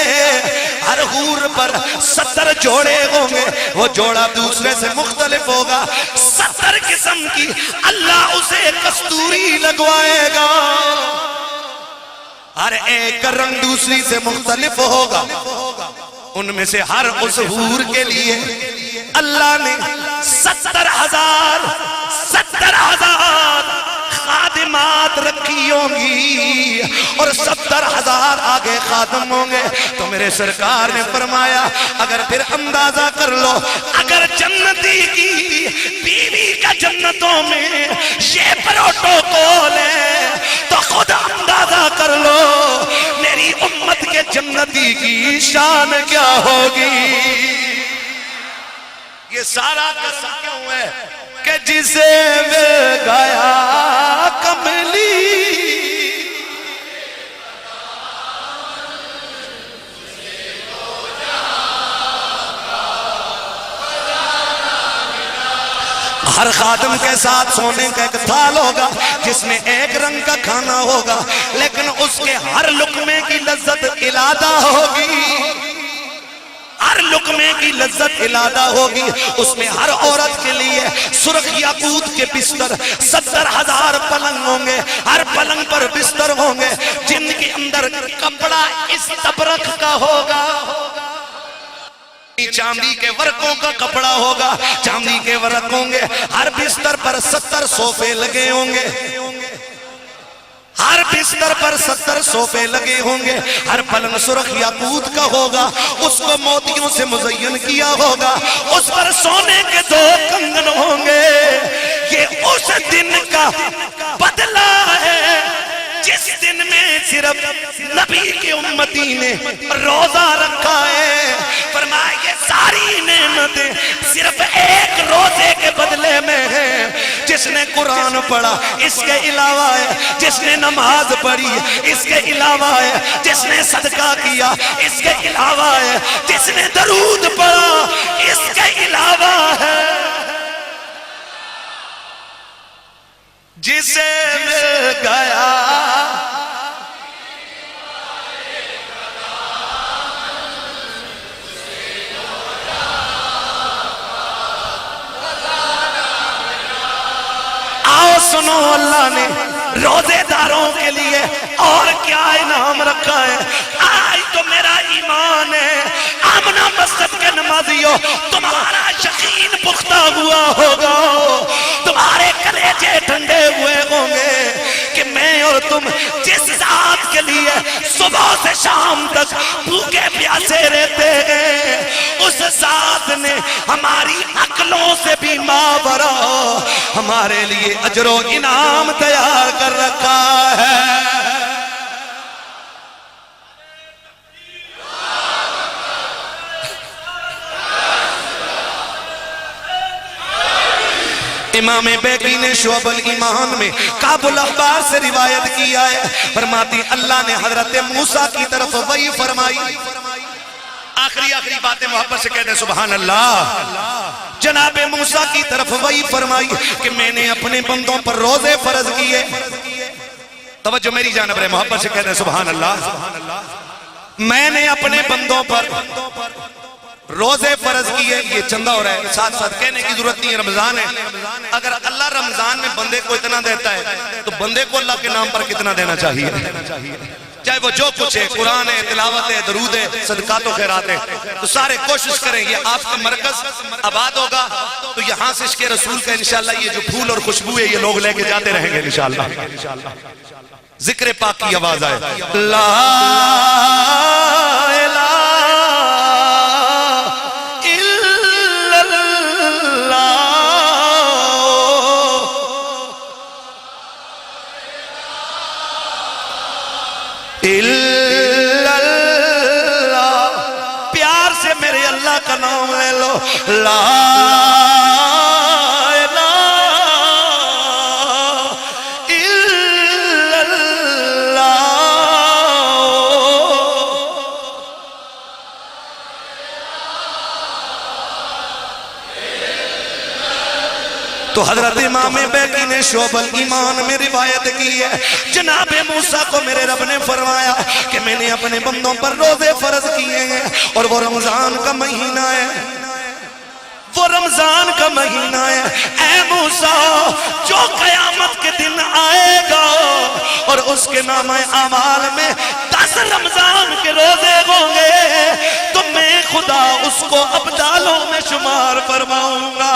ہر حور پر 70 جوڑے ہوں گے. وہ جوڑا دوسرے سے مختلف ہوگا. 70 قسم کی اللہ اسے کستوری لگوائے گا. ہر ایک کا رنگ دوسری سے مختلف ہوگا. ان میں سے ہر اس حور کے لیے اللہ نے 70,000 خادمات رکھی ہوں گی اور 70,000 آگے خادم ہوں گے. تو میرے سرکار نے فرمایا اگر پھر اندازہ کر لو اگر جنتی کی بیوی کا جنتوں میں یہ پروٹوکول ہے تو خود اندازہ کر لو میری امت کے جنتی کی شان کیا ہوگی. یہ سارا قصہ کیوں ہے کہ جسے مل گیا کملی ہر خادم کے ساتھ سونے کا ایک تھال ہوگا جس میں ایک رنگ کا کھانا ہوگا، لیکن اس کے ہر لقمے کی لذت علادہ ہوگی، ہر لقمے کی لذت علادہ ہوگی۔ اس میں ہر عورت کے لیے سرخ یاقوت کے بستر 70,000 پلنگ ہوں گے، ہر پلنگ پر بستر ہوں گے جن کے اندر کپڑا استبرق کا ہوگا، چاندی کے ورقوں کا کپڑا ہوگا، چاندی کے ورق ہوں گے، ہر بستر پر 70 صوفے لگے ہوں گے، ہر بستر پر 70 صوفے لگے ہوں گے، ہر پلنگ سرخ یاقوت کا ہوگا، اس کو موتیوں سے مزین کیا ہوگا، اس پر سونے کے 2 کنگن ہوں گے۔ یہ اس دن کا بدلہ ہے جس دن میں صرف نبی کی امتی نے روزہ رکھا ہے۔ فرمایا یہ ساری نعمتیں صرف ایک روزے کے بدلے میں ہیں۔ جس نے قرآن پڑھا اس کے علاوہ ہے، جس نے نماز پڑھی اس کے علاوہ ہے، جس نے صدقہ کیا اس کے علاوہ ہے، جس نے درود پڑھا اس کے علاوہ ہے۔ جسے مل گیا آؤ سنو، اللہ نے روزے داروں کے لیے اور کیا انعام رکھا ہے۔ آج تو میرا ایمان ہے، آمنہ مسجد کے نمازیوں تمہارا یقین پختہ ہوا ہوگا، تمہارے کلیجے ٹھنڈے ہوئے ہوں گے کہ میں اور تم جس ذات کے لیے صبح سے شام تک بھوکے پیاسے رہتے ہیں، اس ذات نے ہماری عقلوں سے بھی ماورا ہمارے لیے اجر و انعام تیار کر رکھا ہے۔ امام بیقی نے شعب الایمان میں کعب الاحبار سے روایت کیا ہے، فرماتی اللہ نے حضرت موسیٰ کی طرف وحی فرمائی۔ آخری باتیں محبت سے کہتے ہیں سبحان اللہ۔ جناب موسیٰ کی طرف وحی فرمائی کہ میں نے اپنے بندوں پر روزے فرض کیے۔ توجہ میری جانب رہے، محبت سے کہتے ہیں سبحان اللہ۔ میں نے اپنے بندوں پر روزے فرض کیے، یہ چندہ ہو رہا ہے، ساتھ ساتھ کہنے کی ضرورت نہیں ہے رمضان ہے۔ اگر اللہ رمضان میں بندے کو اتنا دیتا ہے تو بندے کو اللہ کے نام پر کتنا دینا چاہیے؟ چاہے وہ جو کچھ ہے، قرآن ہے، تلاوت ہے، درود ہے، صدقات و خیرات ہے، تو سارے کوشش کریں یہ آپ کا مرکز آباد ہوگا تو یہاں سے عشق رسول کا انشاءاللہ یہ جو پھول اور خوشبو ہے یہ لوگ لے کے جاتے رہیں گے انشاءاللہ۔ ذکر پاک کی آواز آئے، لا الہ پیار سے میرے اللہ کا نام لے لو، لا الہ الا اللہ۔ تو حضرت امام بیقی نے شعب الایمان میں روایت کی ہے، جناب موسیٰ کو میرے رب نے فرمایا کہ میں نے اپنے بندوں پر روزے فرض کیے ہیں اور وہ رمضان کا مہینہ ہے، وہ رمضان کا مہینہ ہے۔ اے موسیٰ جو قیامت کے دن آئے گا اور اس کے نام اعمال میں 10 رمضان کے روزے ہوں گے تو میں خدا اس کو ابدالوں میں شمار فرماؤں گا۔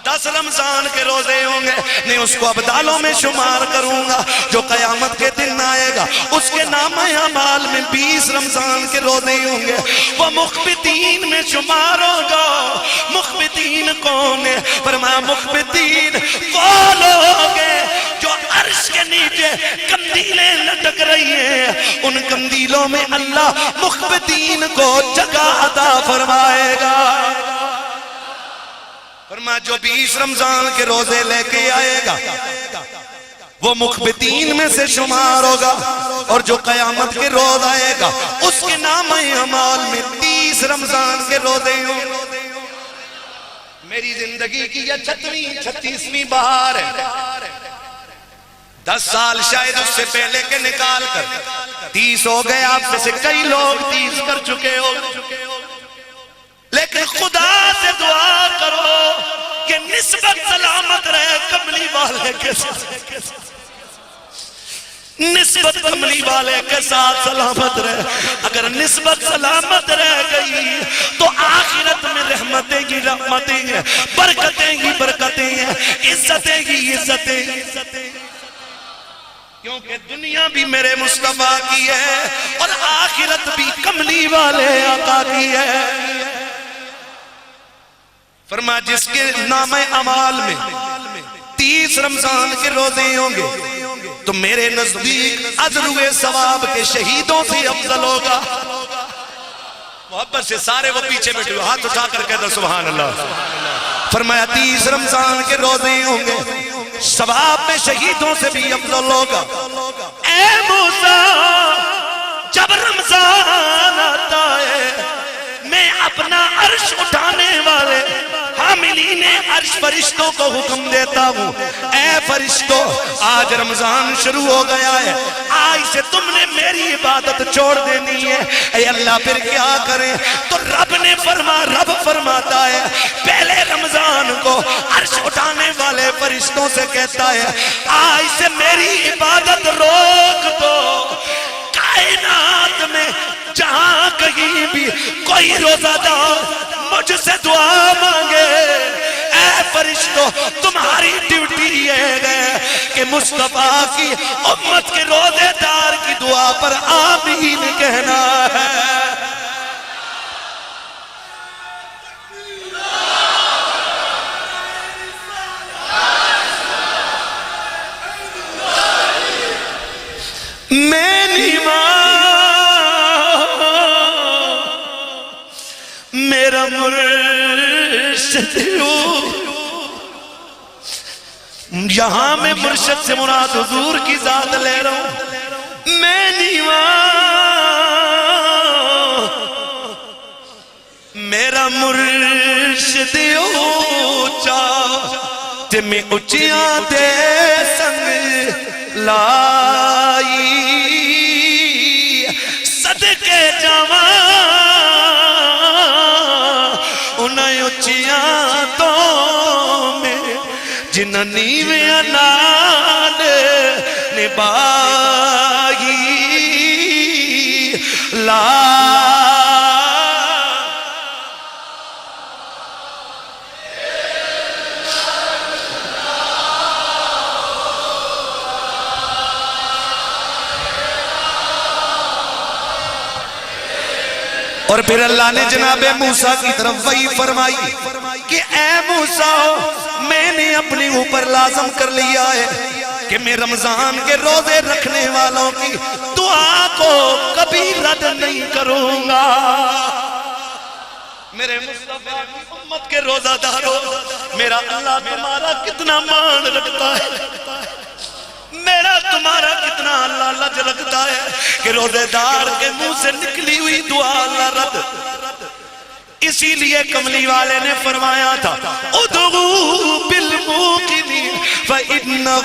10 رمضان کے روزے ہوں گے، میں اس کو ابدالوں میں شمار کروں گا۔ جو قیامت کے دن آئے گا اس کے نام اعمال میں 20 رمضان کے روزے ہوں گے، وہ مخبتین میں شمار ہوگا۔ مخبتین کون ہے؟ فرمایا مخبتین وہ لوگ ہیں جو عرش کے نیچے کندیلیں لٹک رہی ہیں، ان کندیلوں میں اللہ مخبتین کو جگہ عطا فرمائے گا۔ فرمایا جو 20 رمضان کے روزے لے کے آئے گا وہ مخبتین میں سے شمار ہوگا، اور جو قیامت کے روز آئے گا اس کے نام اعمال میں 30 رمضان کے روزے ہوں۔ میری زندگی کی یہ 36ویں بہار ہے. 10 سال شاید اس سے پہلے کے نکال کر 30 ہو گئے. آپ میں سے کئی لوگ 30 کر چکے ہو, لیکن خدا سے دعا کرو کہ نسبت سلامت رہے کملی والے کے ساتھ. نسبت کملی والے کے ساتھ سلامت رہے. اگر نسبت سلامت رہ گئی تو آخرت میں رحمتیں ہی رحمتیں ہیں, برکتیں ہی برکتیں ہیں, عزتیں ہی عزتیں. کیونکہ دنیا بھی میرے مصطفیٰ کی ہے اور آخرت بھی کملی والے آقا کی ہے. فرمایا جس کے نام اعمال میں 30 رمضان کے روزے ہوں گے تو میرے نزدیک اجر ثواب کے شہیدوں سے افضل ہوگا. محبت سے سارے وہ پیچھے بیٹھے ہوئے ہاتھ اٹھا کر کہتا سبحان اللہ. فرمایا 30 رمضان کے روزے ہوں گے, ثواب میں شہیدوں سے بھی افضل ہوگا. اے موسیٰ جب رمضان آتا ہے میں اپنا عرش اٹھانے والے حاملین عرش فرشتوں کو حکم دیتا ہوں, اے فرشتوں آج رمضان شروع ہو گیا ہے, آج سے تم نے میری عبادت چھوڑ دینی ہے. اے اللہ پھر کیا کریں؟ تو رب فرماتا ہے پہلے رمضان کو عرش اٹھانے والے فرشتوں سے کہتا ہے آج سے میری عبادت روک دو. کائنات میں جہاں کہیں بھی کوئی روزہ دار مجھ سے دعا مانگے, اے فرشتوں تمہاری ڈیوٹی یہ ہے کہ مصطفیٰ کی امت کے روزے دار کی دعا پر آمین کہنا ہے. میں میرا مرشد ہوں, یہاں میں مرشد سے مراد حضور کی ذات لے رہا ہوں. میں نیواں میرا مرشد اونچا تے میں اچیاں تے سنگ لائی صدقے جوان انہیں اچیاں تو میں جنہ نیویں نال نبائی اور پھر اللہ نے جناب موسیٰ کی طرف وحی فرمائی کہ اے موسیٰ میں نے اپنے اوپر لازم کر لیا ہے کہ میں رمضان کے روزے رکھنے والوں کی دعا کو کبھی رد نہیں کروں گا. میرے مصطفیٰ کی امت کے روزہ داروں, میرا اللہ تمہارا کتنا مان رکھتا ہے, میرا تمہارا کتنا اللہ لج رکھتا ہے کہ روزے دار کے منہ سے نکلی ہوئی دعا اللہ رد. اسی لیے کملی والے نے فرمایا تھا ادعو بالموقن فإنہ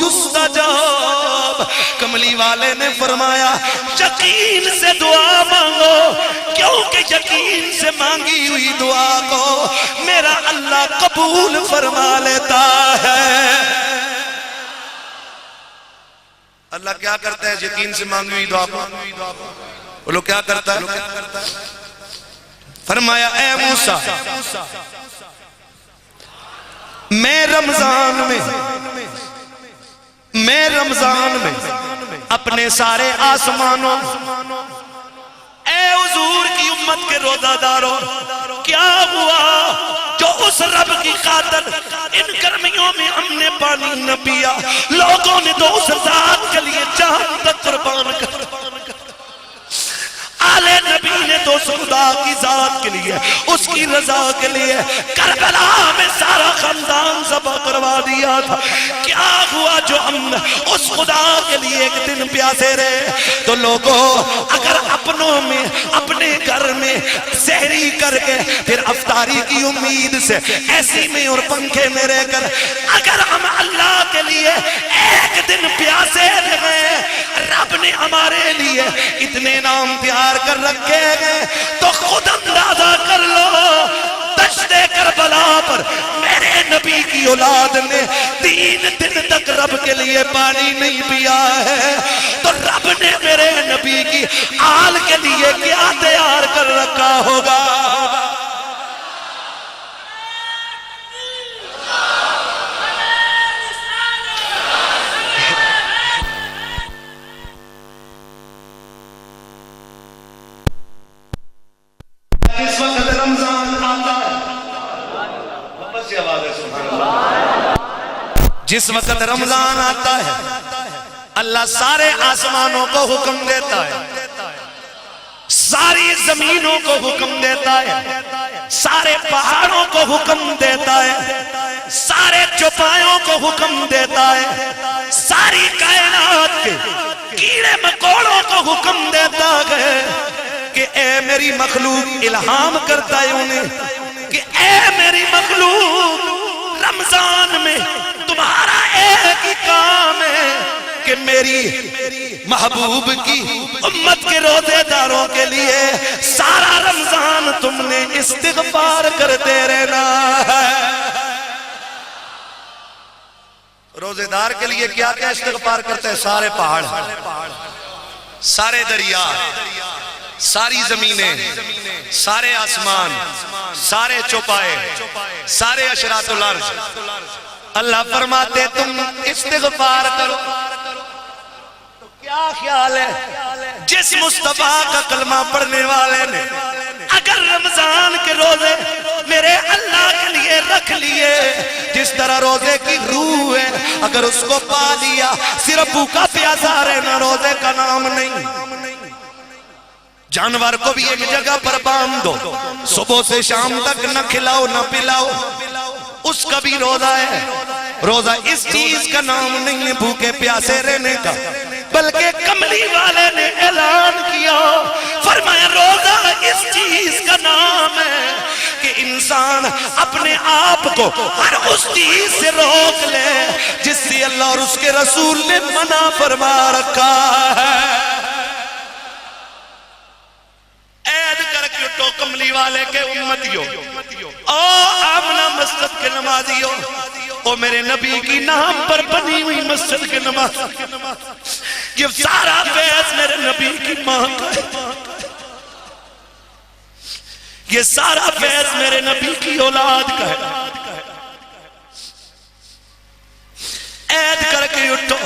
یستجاب. کملی والے نے فرمایا یقین سے دعا مانگو, کیونکہ یقین سے مانگی ہوئی دعا کو میرا اللہ قبول فرما لیتا ہے. اللہ کیا کرتا ہے یقین سے مانگی ہوئی دعا کو؟ بولو کیا کرتا ہے؟ فرمایا اے موسیٰ میں رمضان میں اپنے سارے آسمانوں, اے حضور کی امت کے روزہ داروں, کیا ہوا جو اس رب کی خاطر ان گرمیوں میں ہم نے پانی نہ پیا, لوگوں نے تو اس ذات کے لیے جان تک قربان کر. آل نبی نے تو خدا کی ذات کے لیے اس کی رضا کے لیے کربلا میں سارا خاندان ذبح کروا دیا تھا. کیا ہوا جو ہم اس خدا کے لیے ایک دن پیاسے رہے؟ تو لوگوں اگر اپنوں میں اپنے گھر میں سحری کر کے پھر افطاری کی امید سے ایسی میں اور پنکھے میں رہ کر اگر ہم اللہ کے لیے ایک دن پیاسے رہے، رب نے ہمارے لیے اتنے نام تیار کر رکھے ہیں تو خود اندازہ کر لو دشت کربلا پر میرے نبی کی اولاد نے 3 دن تک رب کے لیے پانی نہیں پیا ہے، تو رب نے میرے نبی کی آل کے لیے کیا تیار کر رکھا ہوگا؟ اس وقت رمضان آتا ہے، بس یہ آواز ہے سبحان اللہ. جس وقت رمضان آتا ہے اللہ سارے آسمانوں کو حکم دیتا ہے، ساری زمینوں کو حکم دیتا ہے، سارے پہاڑوں کو حکم دیتا ہے، سارے چوپایوں کو حکم دیتا ہے، ساری کائنات کے کیڑے مکوڑوں کو حکم دیتا ہے کہ اے میری مخلوق، الہام کرتا ہے انہیں کہ اے میری مخلوق، رمضان میں تمہارا ایک ہی کام ہے کہ میری محبوب کی امت کے روزے داروں کے لیے سارا رمضان تم نے استغفار کرتے رہنا ہے. روزے دار کے لیے کیا کیا استغفار کرتے ہیں؟ سارے پہاڑ، سارے دریا، ساری زمینیں، سارے آسمان، سارے چوپائے، سارے اشراط الارض. اللہ فرماتے تم استغفار کرو. تو کیا خیال ہے جس مصطفیٰ کا کلمہ پڑھنے والے نے اگر رمضان کے روزے میرے اللہ کے لیے رکھ لیے، جس طرح روزے کی روح ہے اگر اس کو پا لیا، صرف بھوکا پیاسا رہنا روزے کا نام نہیں. جانور کو بھی ایک جگہ پر باندھ دو، صبح سے شام تک نہ کھلاؤ نہ پلاؤ، اس کا بھی روزہ ہے. روزہ اس چیز کا نام نہیں ہے بھوکے پیاسے رہنے کا، بلکہ کملی والے نے اعلان کیا، فرمایا روزہ اس چیز کا نام ہے کہ انسان اپنے آپ کو ہر اس چیز سے روک لے جس سے اللہ اور اس کے رسول نے منع فرما رکھا ہے. عید کر کے اٹھو کملی والے کے امتیوں، او آمنہ مسجد کے نمازیوں، او میرے نبی کی نام پر بنی ہوئی مسجد کے نماز، یہ سارا فیض میرے نبی کی ماں کا ہے، یہ سارا فیض میرے نبی کی اولاد کا ہے. عید کر کے اٹھو،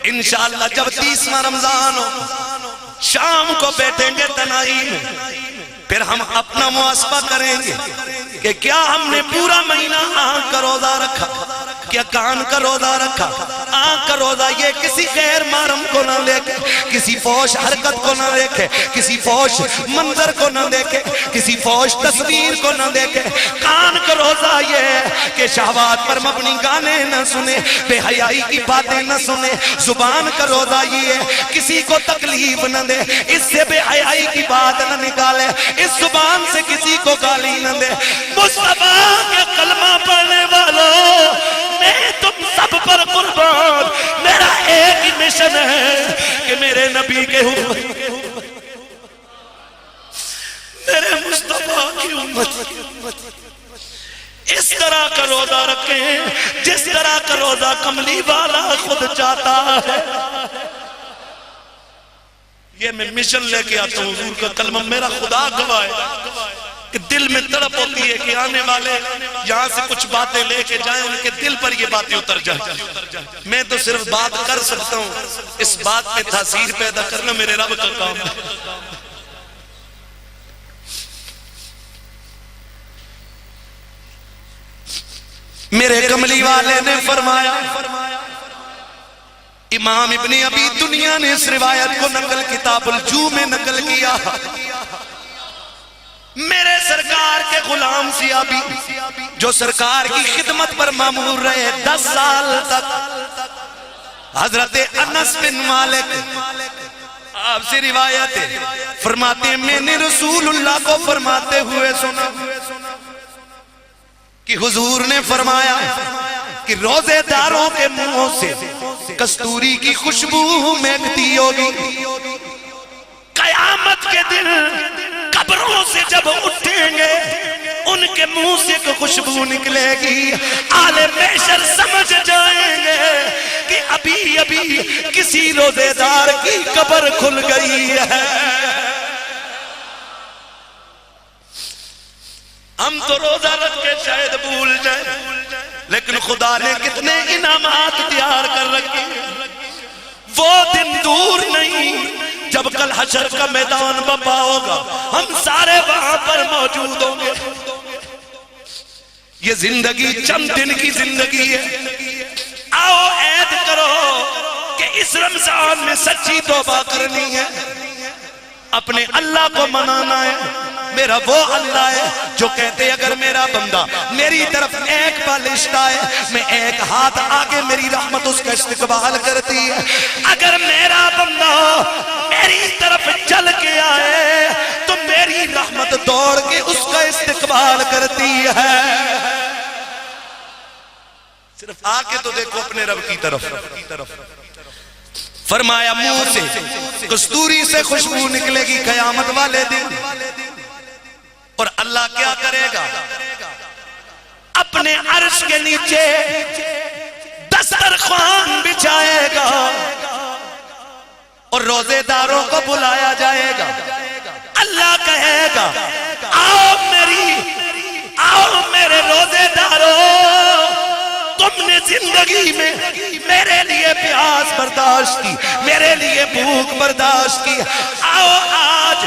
انشاءاللہ جب 30واں رمضان ہو شام کو بیٹھیں گے تنہائی میں، پھر ہم اپنا محاسبہ کریں گے کہ کیا ہم نے پورا مہینہ آنکھ کا روزہ رکھا، کیا کان کا روزہ رکھا. آنکھ کا روزہ یہ کسی غیر محرم کو نہ دیکھے، کسی فوش حرکت کو نہ دیکھے، کسی فوش منظر کو نہ دیکھے، کسی فوش تصویر کو نہ دیکھے. کان کا روزہ یہ ہے کہ شہوات پر مبنی گانے نہ سنے، بے حیائی کی باتیں نہ سنے. زبان کا روزہ یہ ہے کسی کو تکلیف نہ دے، اس سے بے حیائی کی بات نہ نکالے، اس زبان سے کسی کو گالی نہ دے. مصطفیٰ کے کلمہ پڑھنے والوں، میں تم سب پر قربان، میرا ایک ہی مشن ہے کہ میرے نبی کے امت، میرے مصطفیٰ کی امت اس طرح کا روزہ رکھیں جس طرح کا روزہ کملی والا خود چاہتا ہے. یہ میں مشن لے کے آتا ہوں، حضور کا کلمہ میرا خدا گواہ ہے کہ دل میں تڑپ ہوتی ہے کہ آنے والے یہاں سے کچھ باتیں لے کے جائیں، ان کے دل پر یہ باتیں اتر جائیں. میں تو صرف بات کر سکتا ہوں، اس بات میں تاثیر پیدا کرنا میرے رب کا کام ہے. میرے کملی والے نے فرمایا امام ابن ابی دنیا نے اس روایت کو نقل کتاب الجو میں نقل کیا. میرے سرکار کے غلام سیابی جو سرکار کی خدمت پر مامور رہے 10 سال تک، حضرت انس بن مالک آپ سے روایت ہے، فرماتے ہیں میں نے رسول اللہ کو فرماتے ہوئے سنا کہ حضور نے فرمایا کہ روزے داروں کے منہوں سے کستوری کی خوشبو مہکتی ہوگی. قیامت کے دن قبروں سے جب اٹھیں گے ان کے منہ سے کوئی خوشبو نکلے گی. آل محشر سمجھ جائیں گے کہ ابھی ابھی کسی روزے دار کی قبر کھل گئی ہے. ہم تو روزہ رکھ کے شاید بھول جائیں، لیکن خدا نے کتنے انعامات تیار کر رکھے. وہ دن دور نہیں جب کل حشر کا میدان بپا ہوگا، ہم سارے وہاں پر موجود ہوں گے. یہ زندگی چند دن کی زندگی ہے. آؤ عید کرو کہ اس رمضان میں سچی توبہ کرنی ہے، اپنے اللہ کو منانا ہے. میرا وہ اللہ ہے جو کہتے اگر میرا بندہ میری طرف ایک بالشت آئے میں ایک ہاتھ آگے میری رحمت اس کا استقبال کرتی ہے. اگر میرا بندہ میری طرف چل کے آئے تو میری رحمت دوڑ کے اس کا استقبال کرتی ہے. صرف آ کے تو دیکھو اپنے رب کی طرف. فرمایا منہ سے کستوری سے خوشبو نکلے گی قیامت والے دن. اور اللہ کیا کرے گا؟ اپنے عرش کے نیچے دسترخوان بچھائے گا اور روزے داروں کو بلایا جائے گا. اللہ کہے گا آؤ میرے روزے داروں، تم نے زندگی میں میرے لیے پیاس برداشت کی، میرے لیے بھوک برداشت کی. آؤ آج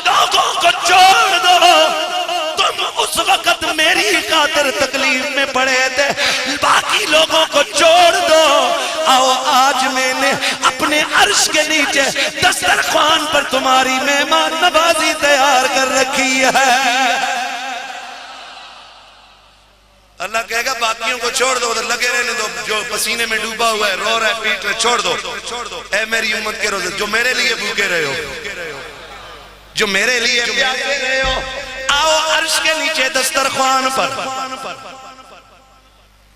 لوگوں کو چھوڑ دو. تم اس وقت میری خاطر تکلیف میں پڑے تھے، باقی لوگوں کو چھوڑ دو. آؤ آج میں نے اپنے عرش کے نیچے دسترخوان پر تمہاری مہمان نوازی تیار کر رکھی ہے. اللہ کہے گا باقیوں کو چھوڑ دو، ادھر لگے رہنے دو. جو پسینے میں ڈوبا ہوا ہے، رو رہا ہے، پیٹ رہا ہے، چھوڑ دو. اے میری امت کے روزے جو میرے لیے بھوکے رہے ہو، جو میرے لیے پیاسے رہے ہو، آؤ عرش کے نیچے دسترخوان پر.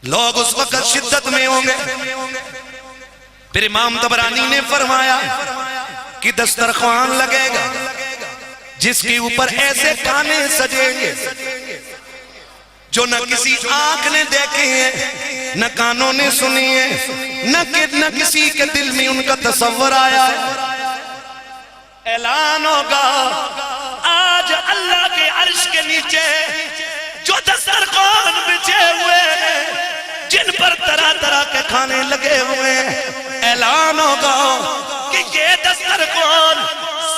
لوگ اس وقت شدت میں ہوں گے. پھر امام طبرانی نے فرمایا کہ دسترخوان لگے گا جس کے اوپر ایسے کھانے سجیں گے جو نہ کسی آنکھ نے دیکھے ہیں، نہ کانوں نے سنی ہے، نہ کسی کے دل میں ان کا تصور آیا ہے. اعلان ہوگا آج اللہ کے عرش کے نیچے جو دسترخوان بچھے ہوئے ہیں، جن پر طرح طرح کے کھانے لگے ہوئے ہیں، اعلان ہوگا کہ یہ دسترخوان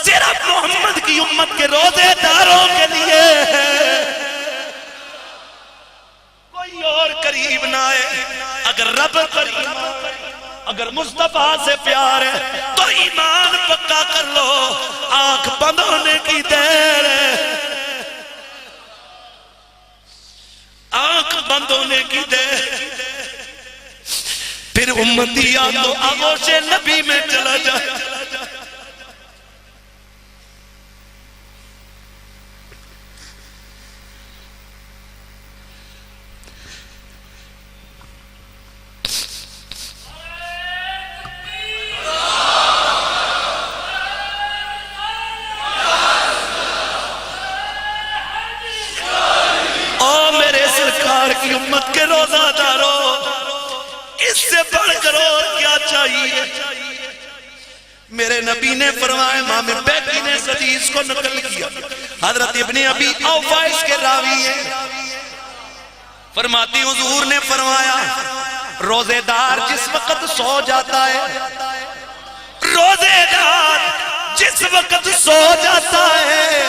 صرف محمد کی امت کے روزے داروں کے لیے ہے. کوئی اور قریب نہ آئے. اگر رب پر ایمان، اگر مصطفیٰ سے پیار ہے تو ایمان پکا کر لو. آنکھ بند ہونے کی دیر ہے، آنکھ بند ہونے کی دیر. پھر امتی یا تو آغوش نبی میں چلا جائے. کی امت کے روزہ داروں، اس سے بڑھ کر اور کیا چاہیے؟ میرے نبی نے فرمایا، امام بیہقی نے اس حدیث کو نقل کیا، حضرت ابن ابی اوفا اس کے راوی ہیں، فرماتی حضور نے فرمایا روزے دار جس وقت سو جاتا ہے، روزے دار جس وقت سو جاتا ہے،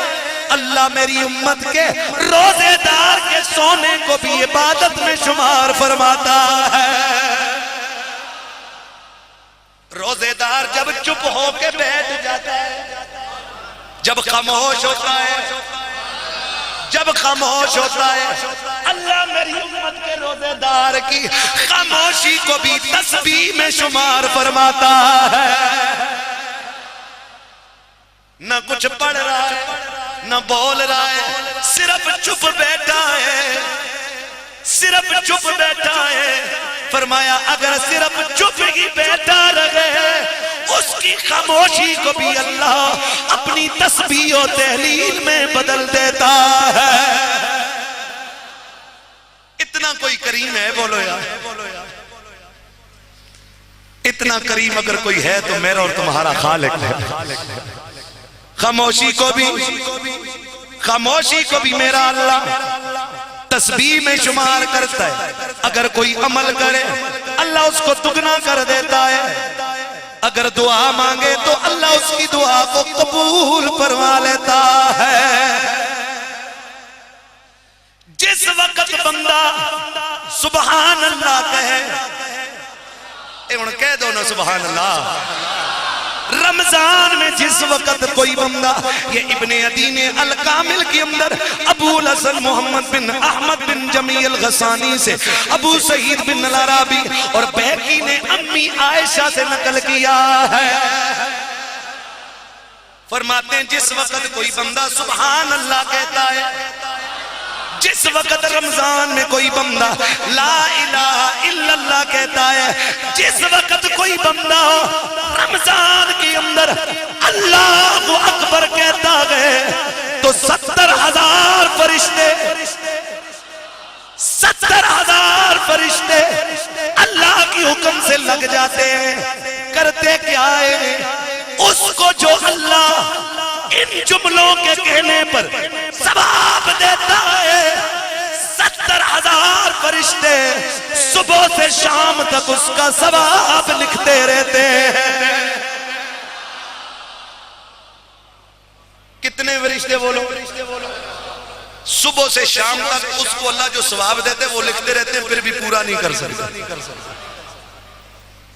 اللہ میری امت کے روزے دار کے سونے کو بھی عبادت میں شمار فرماتا ہے. روزے دار جب چپ ہو کے بیٹھ جاتا ہے، جب خاموش ہوتا ہے، جب خاموش ہوتا ہے، اللہ میری امت کے روزے دار کی خاموشی کو بھی تسبیح میں شمار فرماتا ہے۔ نہ کچھ پڑھ رہا ہے، نہ بول رہا ہے، صرف چپ بیٹھا ہے، صرف چپ بیٹھا ہے۔ فرمایا اگر صرف چپ ہی بیٹھا رہے، اس کی خاموشی کو بھی اللہ اپنی تسبیح و تحلیل میں بدل دیتا ہے۔ اتنا کوئی کریم ہے، بولو یار، اتنا کریم اگر کوئی ہے تو میرا اور تمہارا خالق ہے۔ خاموشی کو بھی میرا اللہ تسبیح میں شمار کرتا ہے۔ اگر کوئی عمل کرے اللہ اس کو دگنا کر دیتا ہے، اگر دعا مانگے تو اللہ اس کی دعا کو قبول فرما لیتا ہے۔ جس وقت بندہ سبحان اللہ کہے، کہہ دو نا سبحان اللہ۔ رمضان میں جس وقت کوئی بندہ، یہ ابن عدین الکامل کے اندر ابو الحسن محمد بن احمد بن جمیع الغسانی سے ابو سعید بن العرابی اور بہقی نے امی عائشہ سے نقل کیا ہے، فرماتے ہیں جس وقت کوئی بندہ سبحان اللہ کہتا ہے، جس وقت رمضان میں کوئی بندہ لا الہ الا اللہ کہتا ہے، جس وقت کوئی بندہ رمضان کے اندر اللہ اکبر کہتا ہے تو 70,000 فرشتے، 70,000 فرشتے اللہ کی حکم سے لگ جاتے ہیں۔ کرتے کیا ہے؟ اس کو جو اللہ ان جملوں کے کہنے پر ثواب دیتا ہے، 70,000 فرشتے صبح سے شام تک اس کا ثواب لکھتے رہتے ہیں۔ کتنے فرشتے بولو؟ صبح سے شام تک اس کو اللہ جو ثواب دیتے وہ لکھتے رہتے ہیں، پھر بھی پورا نہیں کر سکتے۔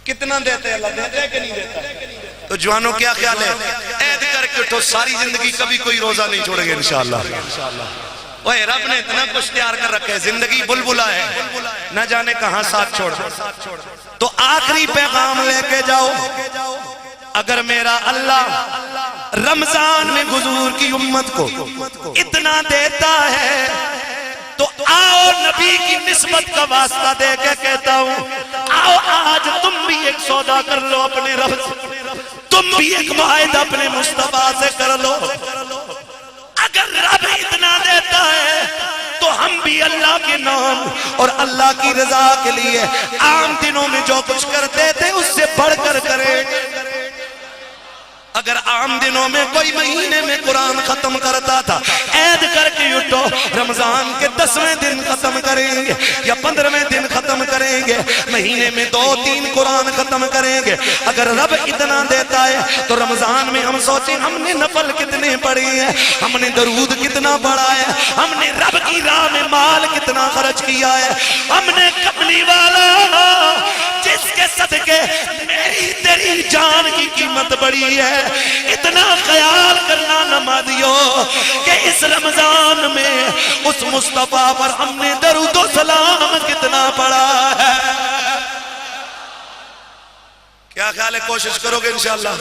کتنا دیتے اللہ؟ دیتے کہ نہیں دیتا؟ تو جوانوں کیا خیال ہے؟ عید کر کے اٹھو، ساری زندگی کبھی کوئی روزہ نہیں چھوڑے گے انشاءاللہ۔ وہ رب نے اتنا کچھ تیار کر رکھا ہے، زندگی بلبلا ہے، نہ جانے کہاں ساتھ چھوڑ۔ تو آخری پیغام لے کے جاؤ، اگر میرا اللہ رمضان میں حضور کی امت کو اتنا دیتا ہے تو آؤ نبی کی نسبت کا واسطہ دے کے کہتا ہوں، آؤ آج تم بھی ایک سودا کر لو اپنے رب سے، تم بھی ایک معاہدہ اپنے مصطفیٰ سے کر لو۔ اگر رب اتنا دیتا ہے تو ہم بھی اللہ کے نام اور اللہ کی رضا کے لیے عام دنوں میں جو کچھ کرتے تھے اس سے بڑھ کر کریں۔ اگر عام دنوں میں کوئی مہینے میں قرآن ختم کرتا تھا، عید کر کے اٹھو رمضان کے 10ویں دن ختم کریں گے یا 15ویں دن ختم کریں گے، مہینے میں 2-3 قرآن ختم کریں گے۔ اگر رب اتنا دیتا ہے تو رمضان میں ہم سوچیں ہم نے نفل کتنے پڑھے ہیں، ہم نے درود کتنا پڑھا ہے، ہم نے رب کی راہ میں مال کتنا خرچ کیا ہے، ہم نے کملی والا جس کے صدقے میری تیری جان کی قیمت بڑی ہے، اتنا خیال کرنا نمازیو کہ اس رمضان میں اس مصطفیٰ پر ہم نے درود و سلام کتنا پڑھا ہے۔ کیا خیال ہے؟ کوشش کرو گے انشاءاللہ؟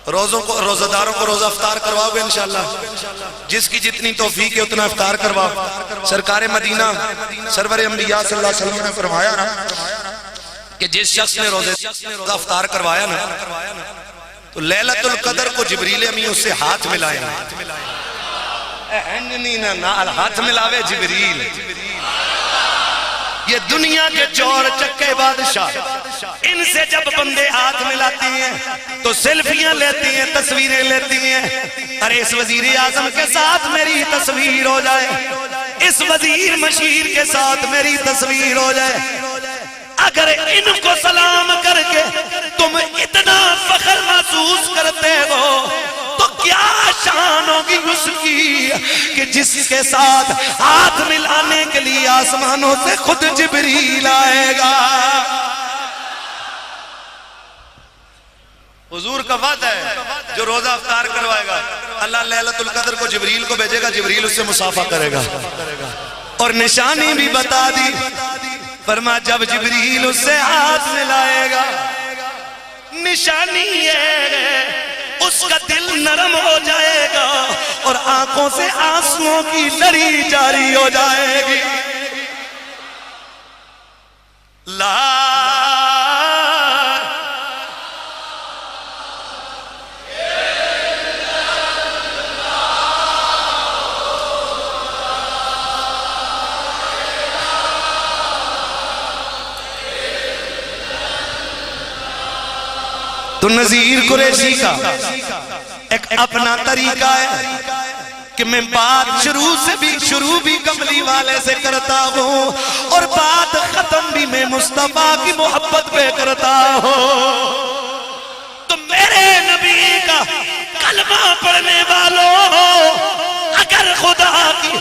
روزہ داروں کو روزہ افطار کرواؤ گے انشاءاللہ؟ جس کی جتنی توفیق ہے اتنا افطار کرواؤ۔ سرکار مدینہ سرور انبیاء صلی اللہ علیہ وسلم نے فرمایا نا کہ جس شخص نے روزہ افطار کروایا نا تو لیلۃ القدر کو جبریل امین اس سے ہاتھ ملائے، ہاتھ ملاوے جبریل۔ یہ دنیا کے چور چکے بادشاہ، ان سے جب بندے ہاتھ ملاتی ہیں تو سیلفیاں لیتی ہیں، تصویریں لیتی ہیں۔ ارے اس وزیر اعظم کے ساتھ میری تصویر ہو جائے، اس وزیر مشیر کے ساتھ میری تصویر ہو جائے۔ اگر ان کو سلام کر کے تم اتنا فخر محسوس کرتے ہو تو کیا شان ہوگی اس کی کہ جس کے ساتھ ہاتھ ملانے کے لیے آسمانوں سے خود جبریل آئے گا۔ حضور کا وعدہ ہے جو روزہ افطار کروائے گا اللہ لیلۃ القدر کو جبریل کو بھیجے گا، جبریل اس سے مصافحہ کرے گا اور نشانی بھی بتا دی، فرما جب جبریل اس سے ہاتھ ملائے گا نشانی ہے اس کا دل نرم ہو جائے گا اور آنکھوں سے آنسوؤں کی لڑی جاری ہو جائے گی۔ تو نذیر قریشی کا ایک اپنا طریقہ ہے کہ میں بات شروع بھی کملی والے سے کرتا ہوں اور بات ختم بھی میں مصطفیٰ کی محبت پہ کرتا ہوں۔ تو میرے نبی کا کلمہ پڑھنے والوں اگر خدا کی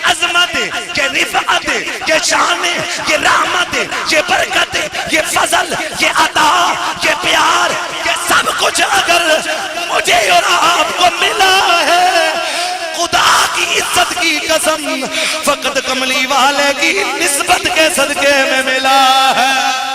عظمت، کہ رفعت، کہ شان، کہ رحمت، کہ برکت، یہ فضل، یہ عطا، یہ پیار، یہ سب کچھ اگر مجھے اور آپ کو ملا ہے، خدا کی عزت کی قسم فقط کملی والے کی نسبت کے صدقے میں ملا ہے۔